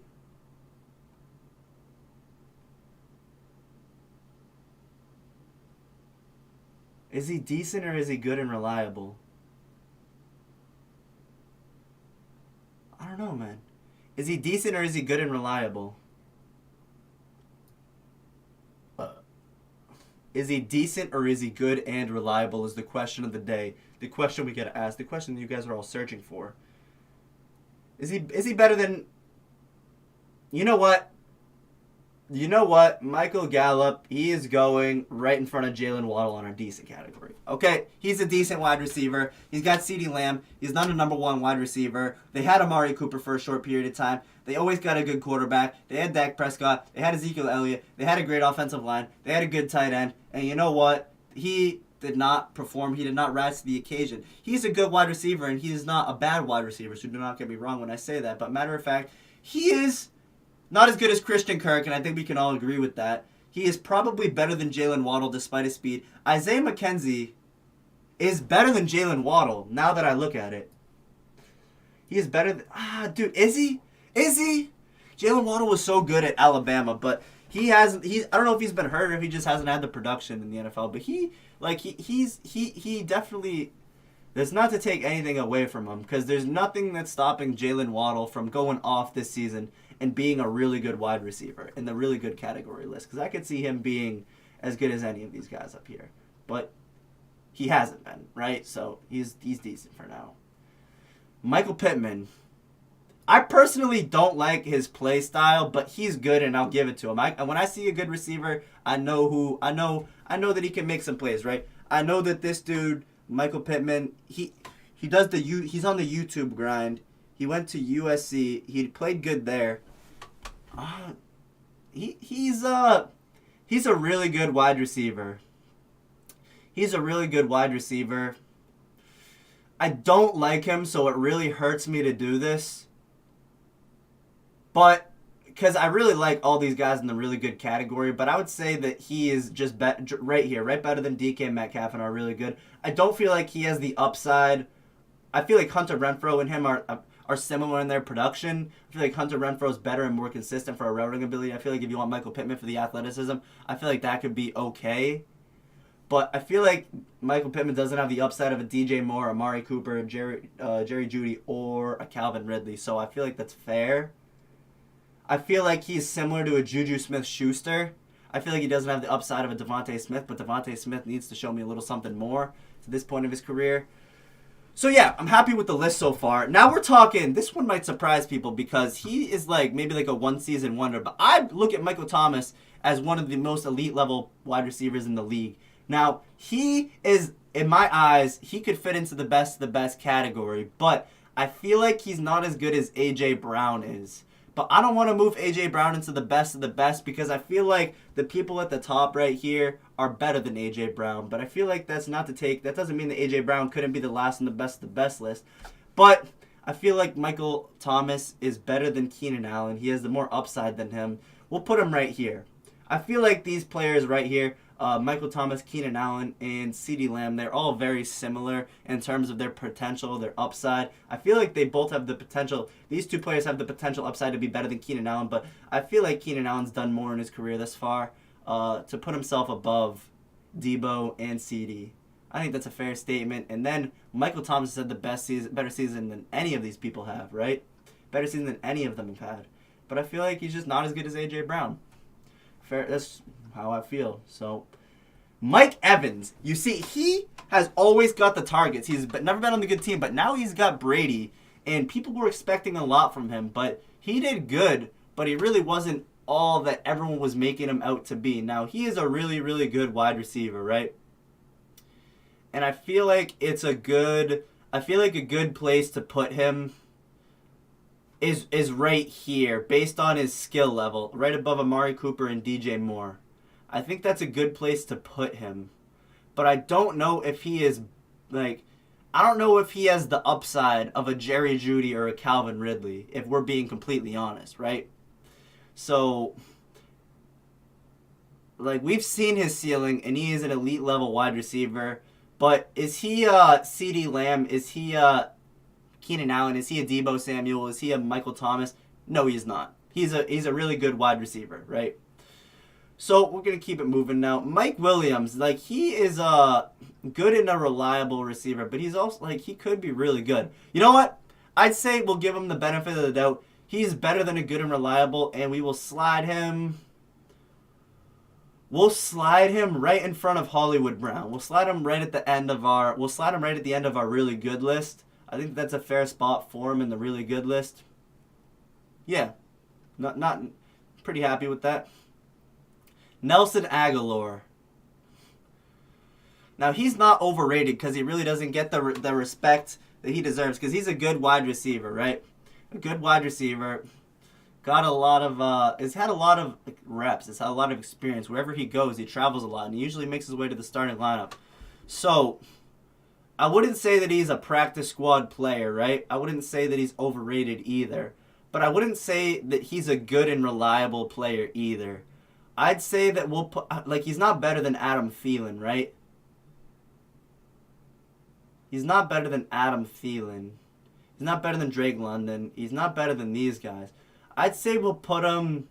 Is he decent or is he good and reliable? I don't know, man. Is he decent or is he good and reliable? Is he decent or is he good and reliable is the question of the day. The question we gotta ask. The question that you guys are all searching for. Is he better than... You know what? Michael Gallup, he is going right in front of Jalen Waddle on our decent category. Okay, he's a decent wide receiver. He's got CeeDee Lamb. He's not a number one wide receiver. They had Amari Cooper for a short period of time. They always got a good quarterback. They had Dak Prescott. They had Ezekiel Elliott. They had a great offensive line. They had a good tight end. And you know what? He did not perform. He did not rise to the occasion. He's a good wide receiver, and he is not a bad wide receiver, so do not get me wrong when I say that. But matter of fact, he is... not as good as Christian Kirk, and I think we can all agree with that. He is probably better than Jalen Waddle despite his speed. Isaiah McKenzie is better than Jalen Waddle, now that I look at it. He is better than... dude, is he? Is he? Jalen Waddle was so good at Alabama, but he hasn't... I don't know if he's been hurt or if he just hasn't had the production in the NFL, but he definitely... That's not to take anything away from him, because there's nothing that's stopping Jalen Waddle from going off this season and being a really good wide receiver in the really good category list. Because I could see him being as good as any of these guys up here. But he hasn't been, right? So he's decent for now. Michael Pittman. I personally don't like his play style, but he's good and I'll give it to him. When I see a good receiver, I know that he can make some plays, right? I know that this dude, Michael Pittman, he's on the YouTube grind. He went to USC. He played good there. He's a really good wide receiver. He's a really good wide receiver. I don't like him, so it really hurts me to do this. But because I really like all these guys in the really good category, but I would say that he is just right here, right better than DK Metcalf and are really good. I don't feel like he has the upside. I feel like Hunter Renfrow and him are similar in their production. I feel like Hunter Renfrow is better and more consistent for our routing ability. I feel like if you want Michael Pittman for the athleticism, I feel like that could be okay. But I feel like Michael Pittman doesn't have the upside of a DJ Moore, Amari Cooper, Jerry Jeudy, or a Calvin Ridley. So I feel like that's fair. I feel like he's similar to a Juju Smith-Schuster. I feel like he doesn't have the upside of a Devontae Smith, but Devontae Smith needs to show me a little something more to this point of his career. So yeah, I'm happy with the list so far. Now we're talking, this one might surprise people because he is like maybe like a one season wonder, but I look at Michael Thomas as one of the most elite level wide receivers in the league. Now, he is, in my eyes, he could fit into the best of the best category, but I feel like he's not as good as A.J. Brown is. But I don't want to move A.J. Brown into the best of the best because I feel like the people at the top right here are better than A.J. Brown. But I feel like that's not to take, that doesn't mean that A.J. Brown couldn't be the last on the best of the best list. But I feel like Michael Thomas is better than Keenan Allen. He has the more upside than him. We'll put him right here. I feel like these players right here, Michael Thomas, Keenan Allen, and CeeDee Lamb, they're all very similar in terms of their potential, their upside. I feel like they both have the potential. These two players have the potential upside to be better than Keenan Allen, but I feel like Keenan Allen's done more in his career thus far to put himself above Debo and CeeDee. I think that's a fair statement. And then Michael Thomas has had the best season, better season than any of these people have, right? Better season than any of them have had. But I feel like he's just not as good as A.J. Brown. Fair. That's how I feel. So, Mike Evans, you see, he has always got the targets. He's never been on the good team, but now he's got Brady, and people were expecting a lot from him, but he did good, but he really wasn't all that everyone was making him out to be. Now, he is a really, really good wide receiver, right? And I feel like it's a good place to put him is right here, based on his skill level, right above Amari Cooper and DJ Moore. I think that's a good place to put him. But I don't know if he is, like, I don't know if he has the upside of a Jerry Jeudy or a Calvin Ridley, if we're being completely honest, right? So, like, we've seen his ceiling, and he is an elite level wide receiver. But is he CeeDee Lamb? Is he Keenan Allen? Is he a Debo Samuel? Is he a Michael Thomas? No, he's not. He's a really good wide receiver, right? So we're going to keep it moving now. Mike Williams, like, he is good and a reliable receiver, but he's also, like, he could be really good. You know what? I'd say we'll give him the benefit of the doubt. He's better than a good and reliable, and we will slide him. We'll slide him right in front of Hollywood Brown. We'll slide him right at the end of our really good list. I think that's a fair spot for him in the really good list. Yeah. Not pretty happy with that. Nelson Aguilar. Now, he's not overrated because he really doesn't get the respect that he deserves because he's a good wide receiver, right? A good wide receiver. Got a lot of, has had a lot of reps. Has had a lot of experience. Wherever he goes, he travels a lot, and he usually makes his way to the starting lineup. So, I wouldn't say that he's a practice squad player, right? I wouldn't say that he's overrated either. But I wouldn't say that he's a good and reliable player either. I'd say that we'll put, like, he's not better than Adam Thielen, right? He's not better than Adam Thielen. He's not better than Drake London. He's not better than these guys. I'd say we'll put him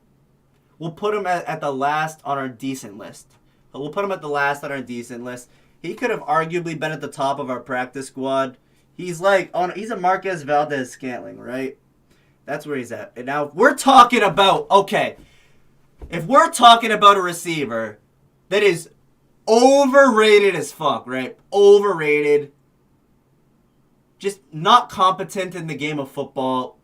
at the last on our decent list. We'll put him at the last on our decent list. He could have arguably been at the top of our practice squad. He's a Marquez Valdez-Scantling, right? That's where he's at. And now if we're talking about a receiver that is overrated as fuck, right? Overrated. Just not competent in the game of football.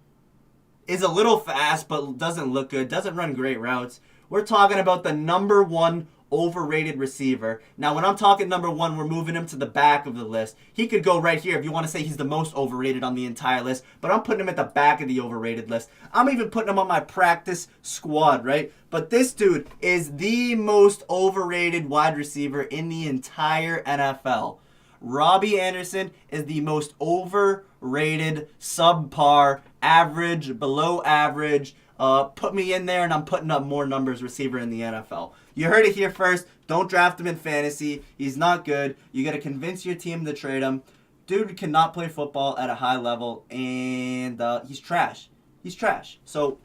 Is a little fast, but doesn't look good. Doesn't run great routes. We're talking about the number one overrated receiver. Now, when I'm talking number one, we're moving him to the back of the list. He could go right here if you want to say he's the most overrated on the entire list, but I'm putting him at the back of the overrated list. I'm even putting him on my practice squad, right? But this dude is the most overrated wide receiver in the entire NFL. Robbie Anderson is the most overrated, subpar, average, below average. Put me in there and I'm putting up more numbers receiver in the NFL. You heard it here first. Don't draft him in fantasy. He's not good. You got to convince your team to trade him. Dude cannot play football at a high level, and he's trash. He's trash. So,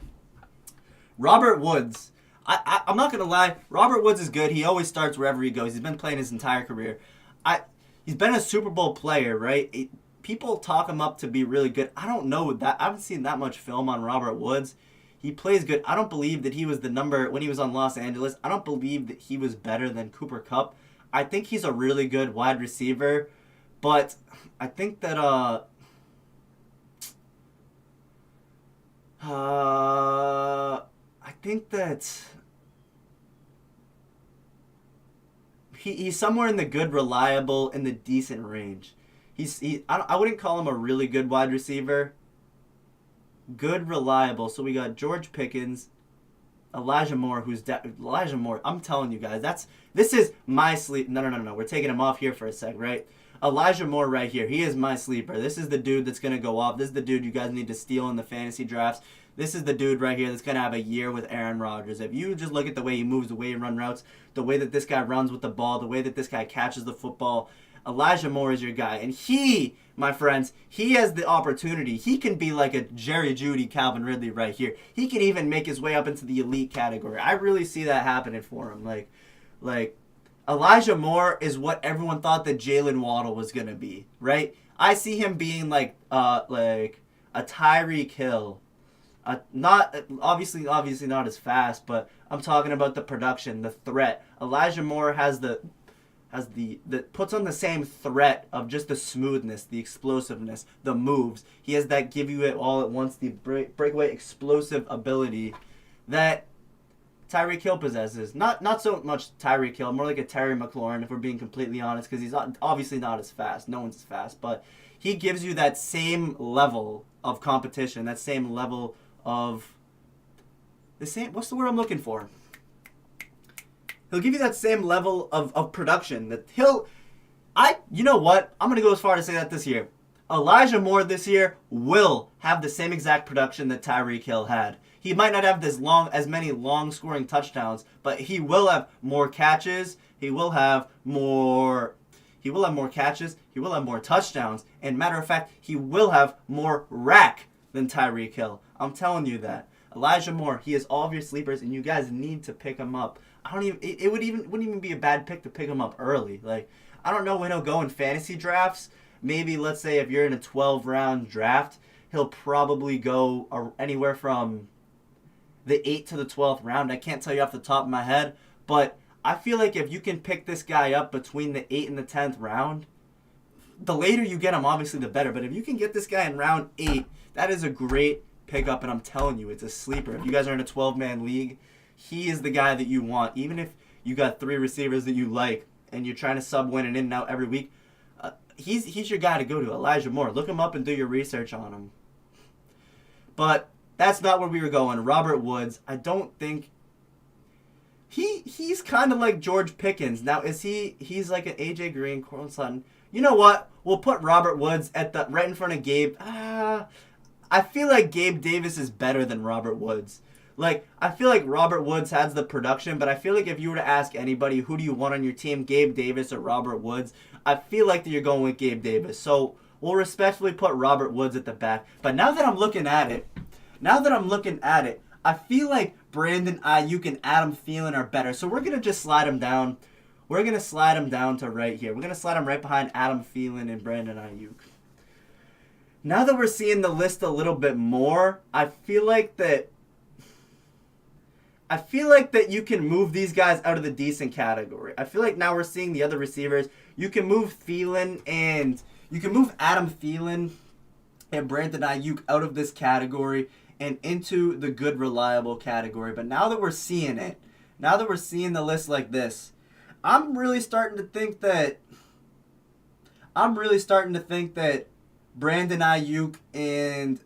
Robert Woods. I'm not going to lie. Robert Woods is good. He always starts wherever he goes. He's been playing his entire career. He's been a Super Bowl player, right? People talk him up to be really good. I don't know that. I haven't seen that much film on Robert Woods. He plays good. I don't believe that he was the number when he was on Los Angeles. I don't believe that he was better than Cooper Kupp. I think he's a really good wide receiver, But I think that I think that he's somewhere in the good, reliable, in the decent range. I wouldn't call him a really good wide receiver. Good, reliable. So we got George Pickens, Elijah Moore, Elijah Moore. I'm telling you guys, this is my sleep. No. We're taking him off here for a sec, right? Elijah Moore right here. He is my sleeper. This is the dude that's gonna go off. This is the dude you guys need to steal in the fantasy drafts. This is the dude right here that's gonna have a year with Aaron Rodgers. If you just look at the way he moves, the way he runs routes, the way that this guy runs with the ball, the way that this guy catches the football, Elijah Moore is your guy. And he, my friends, he has the opportunity. He can be like a Jerry Jeudy, Calvin Ridley right here. He can even make his way up into the elite category. I really see that happening for him. Like Elijah Moore is what everyone thought that Jalen Waddle was going to be, right? I see him being like a Tyreek Hill. Not obviously not as fast, but I'm talking about the production, the threat. Elijah Moore has the puts on the same threat of just the smoothness, the explosiveness, the moves. He has that give you it all at once, the breakaway explosive ability that Tyreek Hill possesses. Not so much Tyreek Hill, more like a Terry McLaurin if we're being completely honest, because he's obviously not as fast. No one's as fast, but he gives you that same level of competition, that same level of what's the word I'm looking for? He'll give you that same level of production that you know what? I'm going to go as far to say that this year. Elijah Moore this year will have the same exact production that Tyreek Hill had. He might not have as many long scoring touchdowns, but he will have more catches. He will have more catches. He will have more touchdowns. And matter of fact, he will have more rack than Tyreek Hill. I'm telling you that. Elijah Moore, he is all of your sleepers, and you guys need to pick him up. It wouldn't even be a bad pick to pick him up early. Like, I don't know when he'll go in fantasy drafts. Maybe, let's say, if you're in a 12-round draft, he'll probably go anywhere from the 8th to the 12th round. I can't tell you off the top of my head, but I feel like if you can pick this guy up between the 8th and the 10th round, the later you get him, obviously, the better. But if you can get this guy in round 8, that is a great pickup, and I'm telling you, it's a sleeper. If you guys are in a 12-man league, he is the guy that you want. Even if you got 3 receivers that you like and you're trying to sub-win and in and out every week, he's your guy to go to, Elijah Moore. Look him up and do your research on him. But that's not where we were going. Robert Woods, I don't think... He's kind of like George Pickens. Now, he's like an A.J. Green, Courtland Sutton. You know what? We'll put Robert Woods right in front of Gabe. I feel like Gabe Davis is better than Robert Woods. Like, I feel like Robert Woods has the production, but I feel like if you were to ask anybody, who do you want on your team, Gabe Davis or Robert Woods, I feel like that you're going with Gabe Davis. So we'll respectfully put Robert Woods at the back. But now that I'm looking at it, I feel like Brandon Ayuk and Adam Thielen are better. So we're going to just slide him down. We're going to slide him down to right here. We're going to slide him right behind Adam Thielen and Brandon Ayuk. Now that we're seeing the list a little bit more, I feel like that you can move these guys out of the decent category. I feel like now we're seeing the other receivers. You can move Adam Thielen and Brandon Ayuk out of this category and into the good, reliable category. But now that we're seeing it, now that we're seeing the list like this, I'm really starting to think that Brandon Ayuk and...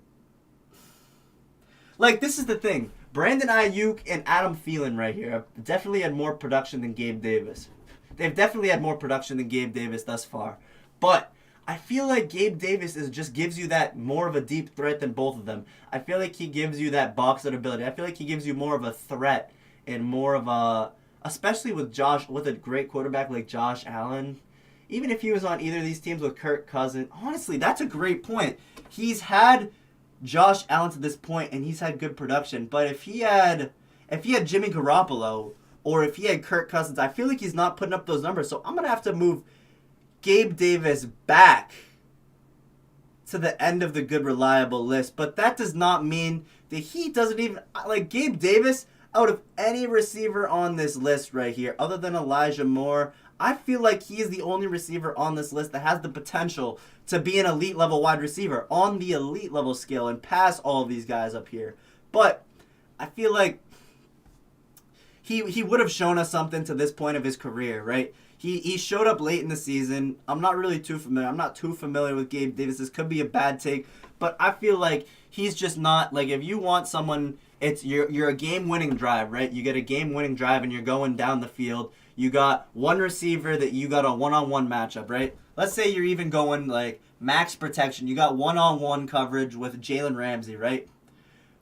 Like, this is the thing. Brandon Ayuk and Adam Thielen right here have definitely had more production than Gabe Davis. They've definitely had more production than Gabe Davis thus far. But I feel like Gabe Davis just gives you that more of a deep threat than both of them. I feel like he gives you that box out ability. I feel like he gives you more of a threat and more of a... Especially with a great quarterback like Josh Allen. Even if he was on either of these teams with Kirk Cousins. Honestly, that's a great point. He's had Josh Allen to this point, and he's had good production. But if he had Jimmy Garoppolo, or if he had Kirk Cousins, I feel like he's not putting up those numbers. So I'm going to have to move Gabe Davis back to the end of the good, reliable list. But that does not mean that he doesn't even... Like, Gabe Davis, out of any receiver on this list right here, other than Elijah Moore, I feel like he is the only receiver on this list that has the potential to be an elite level wide receiver on the elite level scale and pass all of these guys up here. But I feel like he would have shown us something to this point of his career, right? He showed up late in the season. I'm not really too familiar. I'm not too familiar with Gabe Davis. This could be a bad take, but I feel like he's just not, like, if you want someone, it's you're a game-winning drive, right? You get a game-winning drive and you're going down the field. You got one receiver that you got a one-on-one matchup, right? Let's say you're even going like max protection. You got one-on-one coverage with Jalen Ramsey, right?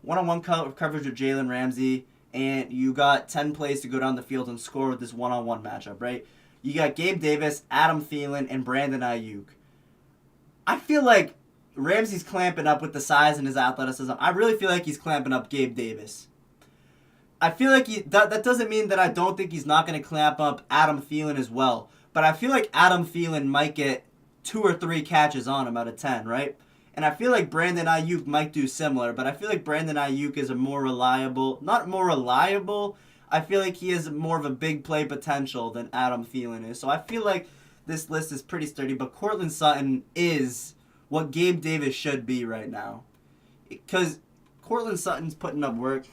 One-on-one coverage with Jalen Ramsey, and you got 10 plays to go down the field and score with this one-on-one matchup, right? You got Gabe Davis, Adam Thielen, and Brandon Ayuk. I feel like Ramsey's clamping up with the size and his athleticism. I really feel like he's clamping up Gabe Davis. I feel like that doesn't mean that I don't think he's not going to clamp up Adam Thielen as well. But I feel like Adam Thielen might get 2 or 3 catches on him out of 10, right? And I feel like Brandon Ayuk might do similar. But I feel like Brandon Ayuk is a more reliable, not more reliable, I feel like he has more of a big play potential than Adam Thielen is. So I feel like this list is pretty sturdy. But Courtland Sutton is what Gabe Davis should be right now. Because Courtland Sutton's putting up work,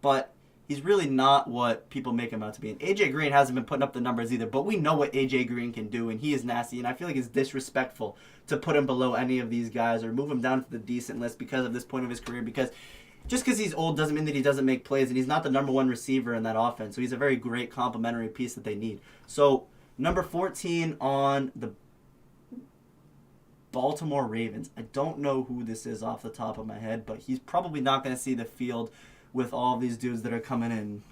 but he's really not what people make him out to be. And AJ Green hasn't been putting up the numbers either, but we know what AJ Green can do, and he is nasty. And I feel like it's disrespectful to put him below any of these guys or move him down to the decent list because of this point of his career. Because just because he's old doesn't mean that he doesn't make plays, and he's not the number one receiver in that offense. So he's a very great complementary piece that they need. So number 14 on the Baltimore Ravens. I don't know who this is off the top of my head, but he's probably not going to see the field with all of these dudes that are coming in.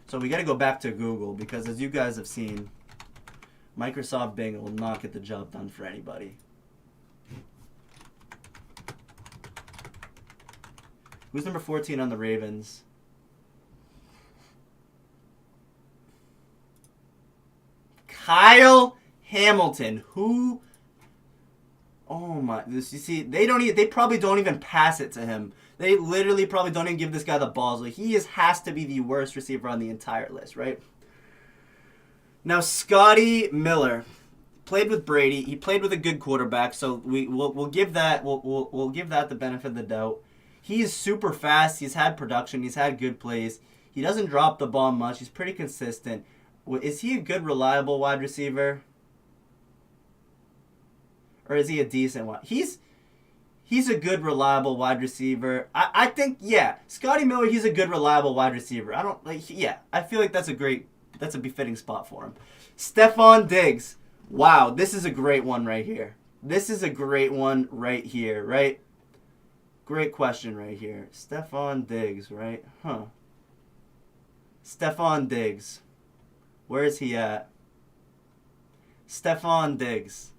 So we got to go back to Google because, as you guys have seen, Microsoft Bing will not get the job done for anybody. Who's number 14 on the Ravens? Kyle Hamilton. Who? Oh my! You see, they probably don't even pass it to him. They literally probably don't even give this guy the balls. Like, he has to be the worst receiver on the entire list, right? Now, Scotty Miller played with Brady. He played with a good quarterback, so we'll give that we'll give that the benefit of the doubt. He is super fast. He's had production. He's had good plays. He doesn't drop the ball much. He's pretty consistent. Is he a good, reliable wide receiver? Or is he a decent one? He's a good, reliable wide receiver. I think, yeah. Scotty Miller, he's a good, reliable wide receiver. I feel like that's a befitting spot for him. Stephon Diggs. Wow, this is a great one right here. This is a great one right here, right? Great question right here. Stephon Diggs, right? Huh. Stephon Diggs. Where is he at? Stephon Diggs.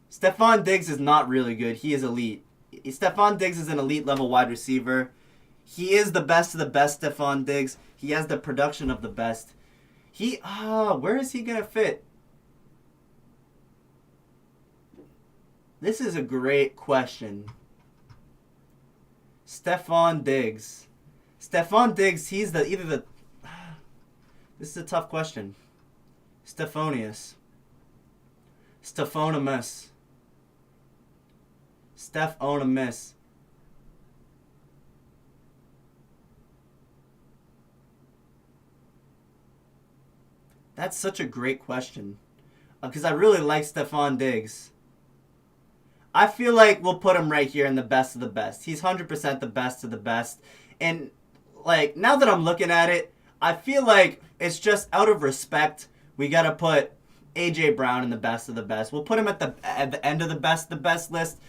Stephon Diggs is not really good. He is elite. Stephon Diggs is an elite level wide receiver. He is the best of the best, Stephon Diggs. He has the production of the best. Where is he going to fit? This is a great question. Stephon Diggs. Stephon Diggs, he's this is a tough question. Stephonius. Stephonimus. Stephonimus. That's such a great question. Because I really like Stephon Diggs. I feel like we'll put him right here in the best of the best. He's 100% the best of the best. And, like, now that I'm looking at it, I feel like it's just out of respect, we got to put A.J. Brown in the best of the best. We'll put him at the end of the best list.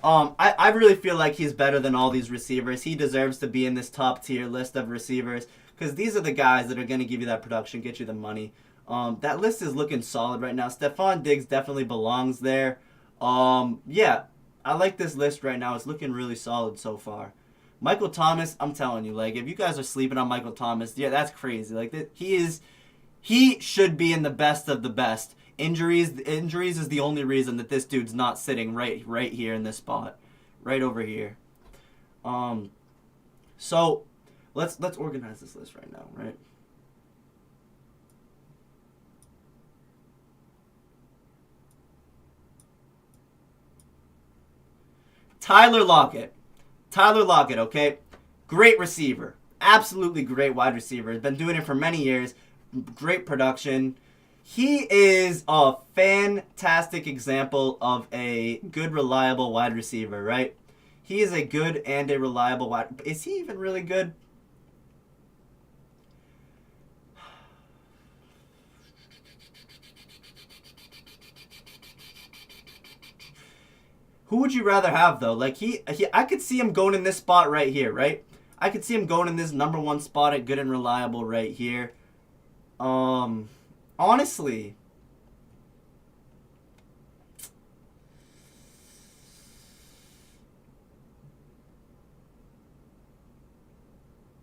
I really feel like he's better than all these receivers. He deserves to be in this top tier list of receivers because these are the guys that are going to give you that production, get you the money. That list is looking solid right now. Stephon Diggs definitely belongs there. Yeah, I like this list right now. It's looking really solid so far. Michael Thomas, I'm telling you, like, if you guys are sleeping on Michael Thomas, yeah, that's crazy. Like, he should be in the best of the best. Injuries is the only reason that this dude's not sitting right here in this spot, right over here. So let's organize this list right now, right? Tyler Lockett. Tyler Lockett, okay? Great receiver. Absolutely great wide receiver. Has been doing it for many years. Great production. He is a fantastic example of a good, reliable wide receiver, right? He is a good and a reliable wide... Is he even really good? Who would you rather have, though? Like, I could see him going in this spot right here, right? I could see him going in this number one spot at good and reliable right here. Honestly,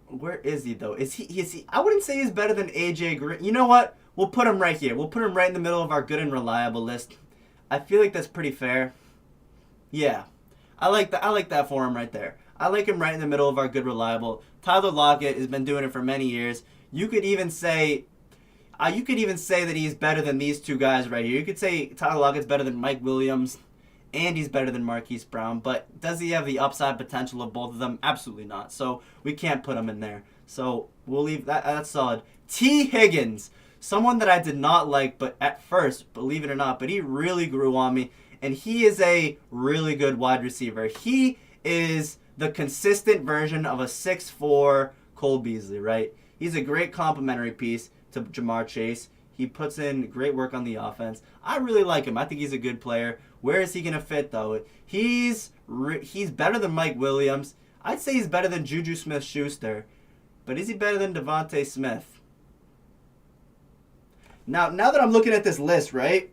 where is he, though? Is he? I wouldn't say he's better than AJ Green. You know what? We'll put him right here. We'll put him right in the middle of our good and reliable list. I feel like that's pretty fair. Yeah, I like that for him right there. I like him right in the middle of our good reliable. Tyler Lockett has been doing it for many years. You could even say that he's better than these two guys right here. You could say Tyler Lockett's better than Mike Williams, and he's better than Marquise Brown. But does he have the upside potential of both of them? Absolutely not. So we can't put him in there. So we'll leave that. That's solid. T. Higgins, someone that I did not like, but at first, believe it or not, but he really grew on me. And he is a really good wide receiver. He is the consistent version of a 6'4" Cole Beasley, right? He's a great complementary piece to Jamar Chase. He puts in great work on the offense. I really like him. I think he's a good player. Where is he going to fit, though? He's better than Mike Williams. I'd say he's better than Juju Smith-Schuster. But is he better than Devontae Smith? Now that I'm looking at this list, right?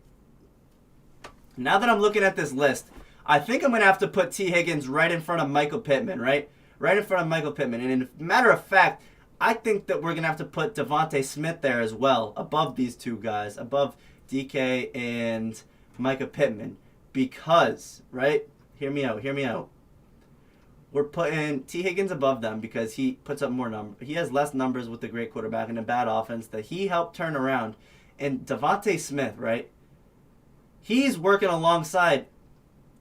Now that I'm looking at this list, I think I'm going to have to put T. Higgins right in front of Michael Pittman, right? Right in front of Michael Pittman. And in a matter of fact, I think that we're going to have to put Devontae Smith there as well, above these two guys, above DK and Micah Pittman. Because, right? Hear me out. We're putting T. Higgins above them because he puts up more numbers. He has less numbers with a great quarterback and a bad offense that he helped turn around. And Devontae Smith, right? He's working alongside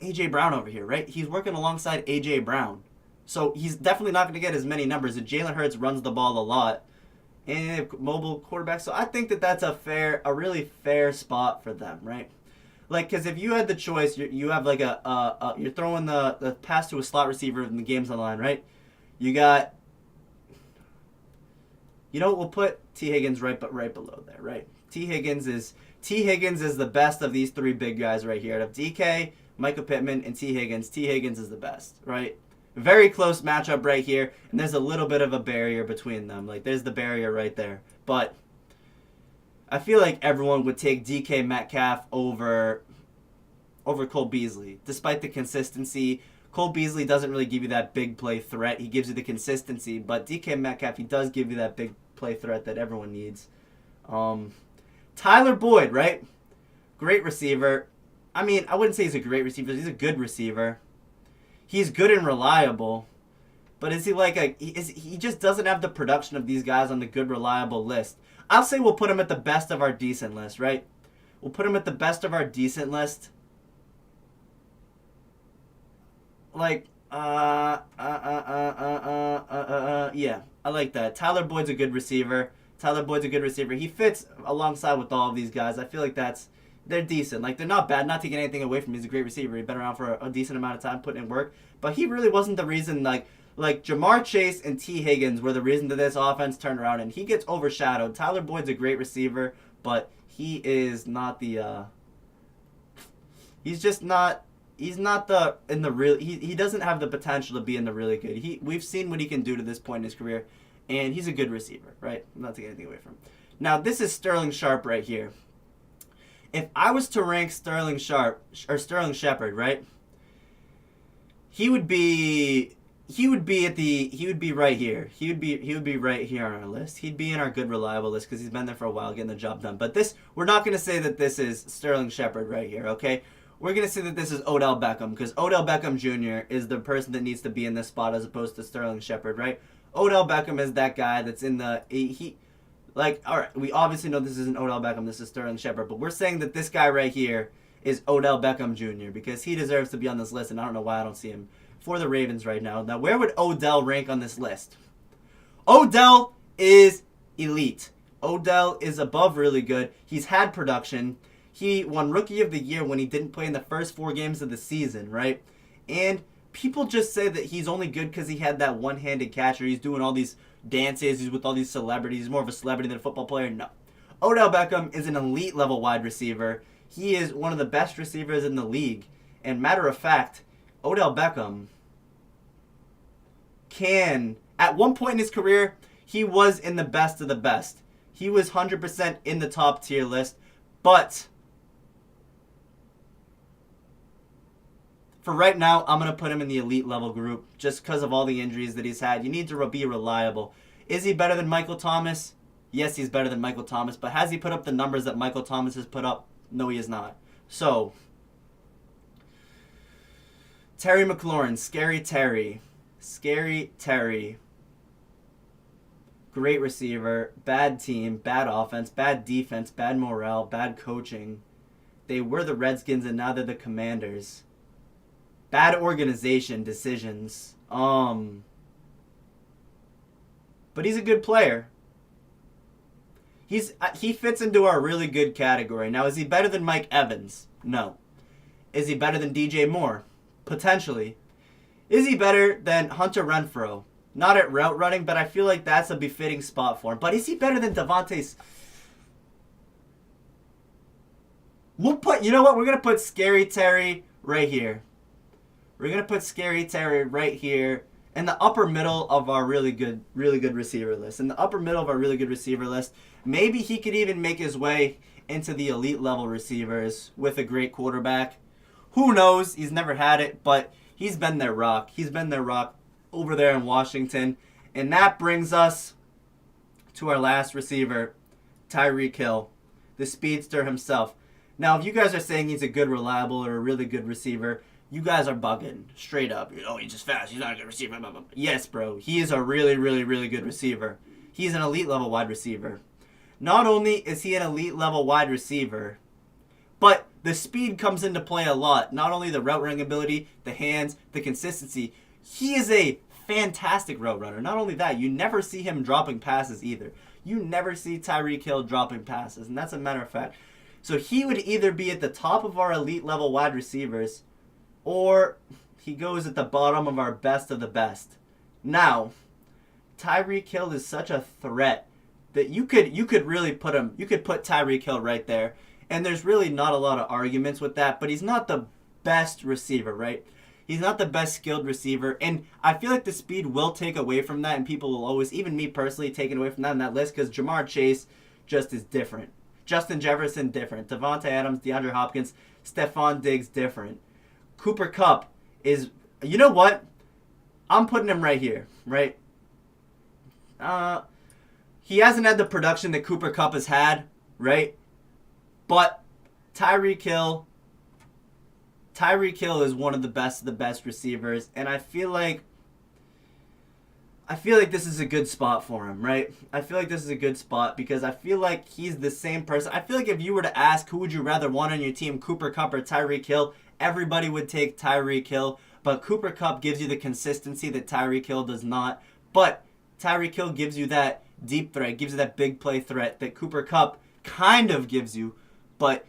A.J. Brown over here, right? He's working alongside A.J. Brown. So he's definitely not going to get as many numbers. And Jalen Hurts runs the ball a lot. And mobile quarterback. So I think that that's a really fair spot for them, right? Like, because if you had the choice, you have like you're throwing the pass to a slot receiver and the game's on the line, right? You got, we'll put T. Higgins right below there, right? T. Higgins is the best of these three big guys right here. Out of DK, Michael Pittman, and T. Higgins is the best, right? Very close matchup right here, and there's a little bit of a barrier between them. Like, there's the barrier right there. But I feel like everyone would take DK Metcalf over Cole Beasley, despite the consistency. Cole Beasley doesn't really give you that big play threat. He gives you the consistency, but DK Metcalf, he does give you that big play threat that everyone needs. Tyler Boyd, right? Great receiver. I mean, I wouldn't say he's a great receiver. He's a good receiver. He's good and reliable. But is he he just doesn't have the production of these guys on the good, reliable list. I'll say we'll put him at the best of our decent list, right? We'll put him at the best of our decent list. Yeah, I like that. Tyler Boyd's a good receiver. He fits alongside with all of these guys. I feel like they're decent. Like, they're not bad. Not taking anything away from him. He's a great receiver. He's been around for a decent amount of time putting in work. But he really wasn't the reason, like Jamar Chase and T. Higgins were the reason that this offense turned around, and he gets overshadowed. Tyler Boyd's a great receiver, but he is not the he's not he doesn't have the potential to be in the really good. We've seen what he can do to this point in his career, and he's a good receiver, right? I'm not taking anything away from him. Now, this is Sterling Sharp right here. If I was to rank Sterling Shepard, right? He would be right here. He would be right here on our list. He'd be in our good reliable list because he's been there for a while getting the job done. But we're not going to say that this is Sterling Shepard right here, okay? We're going to say that this is Odell Beckham because Odell Beckham Jr. is the person that needs to be in this spot as opposed to Sterling Shepard, right? Odell Beckham is that guy that's in the all right, we obviously know this isn't Odell Beckham, this is Sterling Shepard, but we're saying that this guy right here is Odell Beckham Jr. because he deserves to be on this list, and I don't know why I don't see him for the Ravens right now. Now, where would Odell rank on this list? Odell is elite. Odell is above really good. He's had production. He won Rookie of the Year when he didn't play in the first 4 games of the season, right? And people just say that he's only good because he had that one-handed catch, or he's doing all these dances, he's with all these celebrities, he's more of a celebrity than a football player. No. Odell Beckham is an elite level wide receiver. He is one of the best receivers in the league. And matter of fact, Odell Beckham can, at one point in his career, he was in the best of the best. He was 100% in the top tier list. But for right now, I'm going to put him in the elite level group just because of all the injuries that he's had. You need to be reliable. Is he better than Michael Thomas? Yes, he's better than Michael Thomas. But has he put up the numbers that Michael Thomas has put up? No, he is not. So, Terry McLaurin, Scary Terry. Scary Terry. Great receiver, bad team, bad offense, bad defense, bad morale, bad coaching. They were the Redskins and now they're the Commanders. Bad organization, decisions. But he's a good player. He fits into our really good category. Now, is he better than Mike Evans? No. Is he better than DJ Moore? Potentially. Is he better than Hunter Renfrow? Not at route running, but I feel like that's a befitting spot for him. But is he better than Devontae's? You know what? We're going to put Scary Terry right here. We're going to put Scary Terry right here in the upper middle of our really good receiver list. In the upper middle of our really good receiver list, maybe he could even make his way into the elite level receivers with a great quarterback. Who knows? He's never had it, but he's been their rock. He's been their rock over there in Washington. And that brings us to our last receiver, Tyreek Hill, the speedster himself. Now, if you guys are saying he's a good, reliable, or a really good receiver, you guys are bugging. Straight up. He's just fast. He's not a good receiver. Blah, blah, blah. Yes, bro. He is a really, really, really good receiver. He's an elite level wide receiver. Not only is he an elite level wide receiver, but the speed comes into play a lot. Not only the route running ability, the hands, the consistency. He is a fantastic route runner. Not only that, you never see him dropping passes either. You never see Tyreek Hill dropping passes, and that's a matter of fact. So he would either be at the top of our elite level wide receivers, or he goes at the bottom of our best of the best. Now, Tyreek Hill is such a threat that you could really put Tyreek Hill right there. And there's really not a lot of arguments with that, but he's not the best receiver, right? He's not the best skilled receiver, and I feel like the speed will take away from that, and people will always, even me personally, take it away from that on that list, because Jamar Chase just is different. Justin Jefferson, different. Devontae Adams, DeAndre Hopkins, Stephon Diggs, different. Cooper Kupp is, you know what? I'm putting him right here, right? He hasn't had the production that Cooper Kupp has had, right? But Tyreek Hill is one of the best receivers, and I feel like this is a good spot for him, right? I feel like this is a good spot because I feel like he's the same person. I feel like if you were to ask who would you rather want on your team, Cooper Kupp or Tyreek Hill, everybody would take Tyreek Hill, but Cooper Kupp gives you the consistency that Tyreek Hill does not. But Tyreek Hill gives you that deep threat, gives you that big play threat that Cooper Kupp kind of gives you, but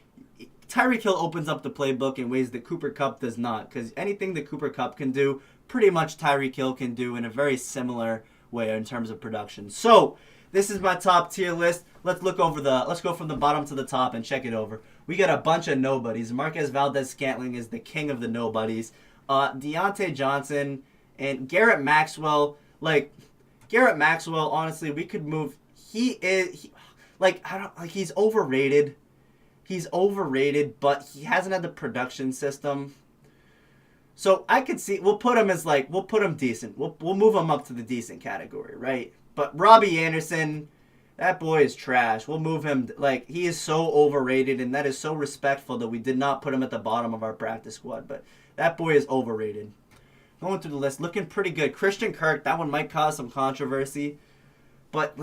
Tyreek Hill opens up the playbook in ways that Cooper Kupp does not, because anything that Cooper Kupp can do, pretty much Tyreek Hill can do in a very similar way in terms of production. So, this is my top tier list. Let's go from the bottom to the top and check it over. We got a bunch of nobodies. Marquez Valdez-Scantling is the king of the nobodies. Deontay Johnson and Garrett Maxwell. Garrett Maxwell, honestly, we could move. He's overrated. He's overrated, but he hasn't had the production system. So I could see we'll put him decent. We'll move him up to the decent category, right? But Robbie Anderson, that boy is trash. We'll move him. He is so overrated, and that is so respectful that we did not put him at the bottom of our practice squad. But that boy is overrated. Going through the list, looking pretty good. Christian Kirk, that one might cause some controversy, but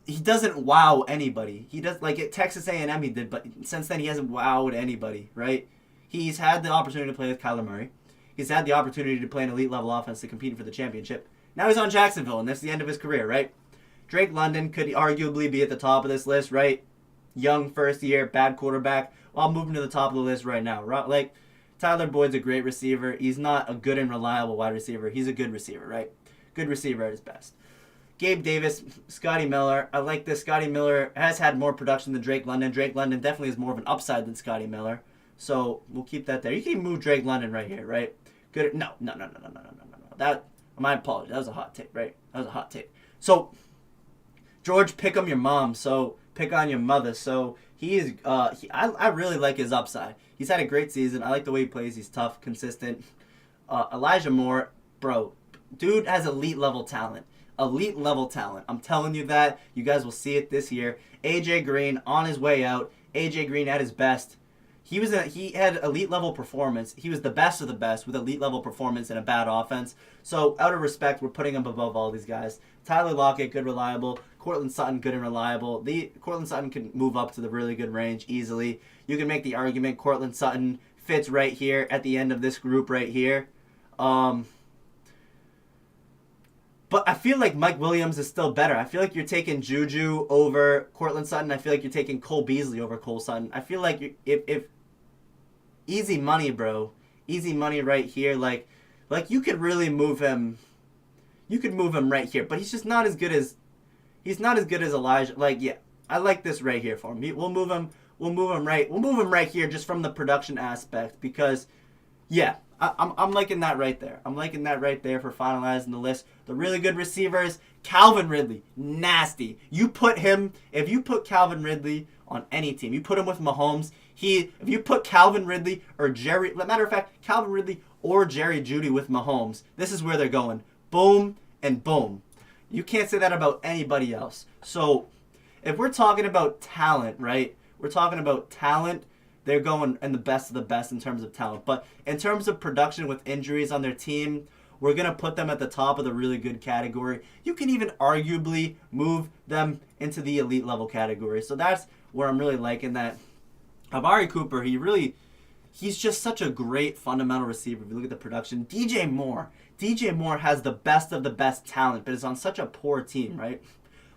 he doesn't wow anybody. He does, like at Texas A&M he did, but since then he hasn't wowed anybody, right? He's had the opportunity to play with Kyler Murray. He's had the opportunity to play an elite level offense to compete for the championship. Now he's on Jacksonville, and that's the end of his career, right? Drake London could arguably be at the top of this list, right? Young first year, bad quarterback. Well, I'm moving to the top of the list right now. Like, Tyler Boyd's a great receiver. He's not a good and reliable wide receiver. He's a good receiver, right? Good receiver at his best. Gabe Davis, Scotty Miller. I like this. Scotty Miller has had more production than Drake London. Drake London definitely has more of an upside than Scotty Miller. So we'll keep that there. You can move Drake London right here, right? Good. No. That, my apologies. That was a hot take, right? That was a hot take. So George, pick on your mom. So pick on your mother. So he is. I really like his upside. He's had a great season. I like the way he plays. He's tough, consistent. Elijah Moore, bro, dude has elite level talent. Elite level talent. I'm telling you that. You guys will see it this year. AJ Green on his way out. AJ Green at his best. He had elite level performance. He was the best of the best with elite level performance and a bad offense. So out of respect, we're putting him above all these guys. Tyler Lockett, good, reliable. Courtland Sutton, good and reliable. Courtland Sutton can move up to the really good range easily. You can make the argument Courtland Sutton fits right here at the end of this group right here. But I feel like Mike Williams is still better. I feel like you're taking Juju over Courtland Sutton. I feel like you're taking Cole Beasley over Cole Sutton. I feel like if easy money, bro, easy money right here. Like you could really move him. You could move him right here, but he's just not as good as Elijah. Like, yeah, I like this right here for him. We'll move him right here just from the production aspect because, yeah. I'm liking that right there. I'm liking that right there for finalizing the list. The really good receivers, Calvin Ridley, nasty. If you put Calvin Ridley on any team, you put him with Mahomes, if you put Calvin Ridley or matter of fact, Calvin Ridley or Jerry Jeudy with Mahomes, this is where they're going. Boom and boom. You can't say that about anybody else. So if we're talking about talent, right? We're talking about talent. They're going in the best of the best in terms of talent. But in terms of production with injuries on their team, we're going to put them at the top of the really good category. You can even arguably move them into the elite level category. So that's where I'm really liking that. Amari Cooper, he's just such a great fundamental receiver. If you look at the production. DJ Moore has the best of the best talent, but is on such a poor team, right?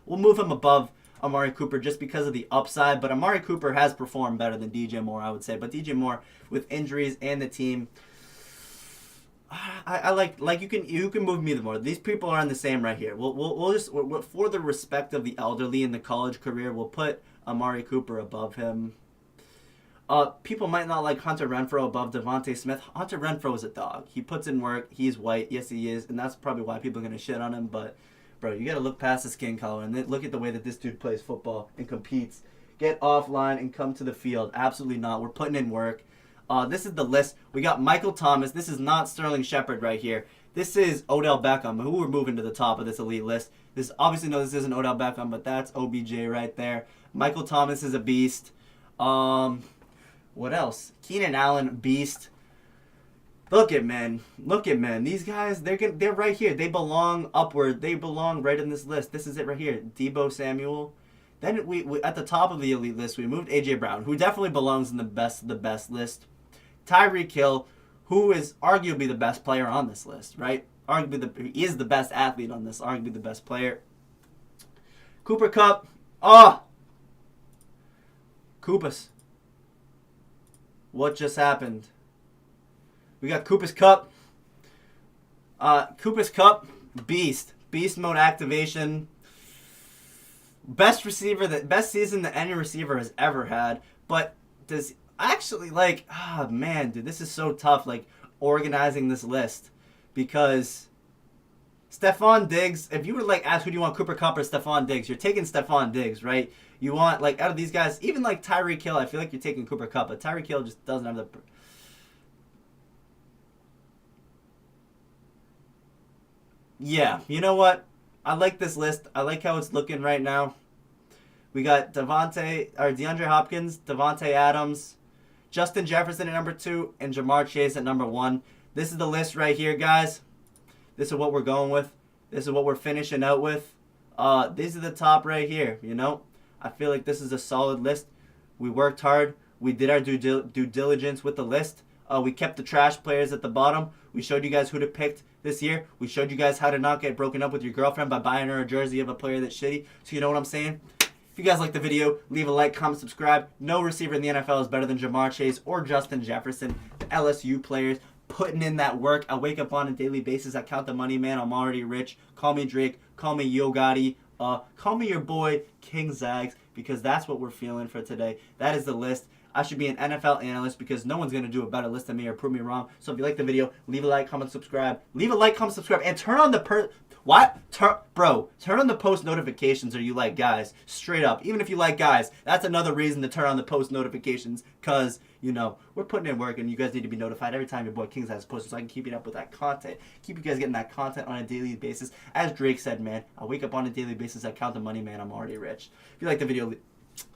We'll move him above Amari Cooper just because of the upside, but Amari Cooper has performed better than DJ Moore, I would say. But DJ Moore with injuries and the team, I like you can move me the more. These people are on the same right here. We'll just for the respect of the elderly in the college career, we'll put Amari Cooper above him. People might not like Hunter Renfrow above Devontae Smith. Hunter Renfrow is a dog. He puts in work. He's white. Yes, he is, and that's probably why people are gonna shit on him, but. Bro, you got to look past the skin color and look at the way that this dude plays football and competes. Get offline and come to the field. Absolutely not. We're putting in work. This is the list. We got Michael Thomas. This is not Sterling Shepard right here. This is Odell Beckham, who we're moving to the top of this elite list. This isn't Odell Beckham, but that's OBJ right there. Michael Thomas is a beast. What else? Keenan Allen, beast. Look at men. These guys, they're right here. They belong upward. They belong right in this list. This is it right here. Deebo Samuel. Then we at the top of the elite list, we moved AJ Brown, who definitely belongs in the best of the best list. Tyreek Hill, who is arguably the best player on this list, right? He is the best athlete on this. Arguably the best player. Cooper Kupp. Koopas. What just happened? We got Koopas Kupp. Koopas Kupp, beast. Beast mode activation. Best season that any receiver has ever had. But does actually man, dude, this is so tough, organizing this list. Because Stephon Diggs, if you were ask who do you want, Cooper Kupp or Stephon Diggs, you're taking Stephon Diggs, right? You want, out of these guys, even Tyreek Hill, I feel like you're taking Cooper Kupp, but Tyreek Hill just doesn't have the... Yeah, you know what? I like this list. I like how it's looking right now. We got DeAndre Hopkins, Devontae Adams, Justin Jefferson at number 2, and Jamar Chase at number 1. This is the list right here, guys. This is what we're going with. This is what we're finishing out with. These are the top right here, you know. I feel like this is a solid list. We worked hard. We did our due diligence with the list. We kept the trash players at the bottom. We showed you guys who to pick this year. We showed you guys how to not get broken up with your girlfriend by buying her a jersey of a player that's shitty. So you know what I'm saying? If you guys like the video, leave a like, comment, subscribe. No receiver in the NFL is better than Jamar Chase or Justin Jefferson. The LSU players putting in that work. I wake up on a daily basis. I count the money, man. I'm already rich. Call me Drake. Call me Yo Gotti. Call me your boy King Zags, because that's what we're feeling for today. That is the list. I should be an NFL analyst because no one's going to do a better list than me or prove me wrong. So if you like the video, leave a like, comment, subscribe. Leave a like, comment, subscribe, and turn on the turn on the post notifications, or you like guys. Straight up. Even if you like guys, that's another reason to turn on the post notifications, because, you know, we're putting in work and you guys need to be notified every time your boy Kings has posted, so I can keep it up with that content. Keep you guys getting that content on a daily basis. As Drake said, man, I wake up on a daily basis, I count the money, man, I'm already rich. If you like the video,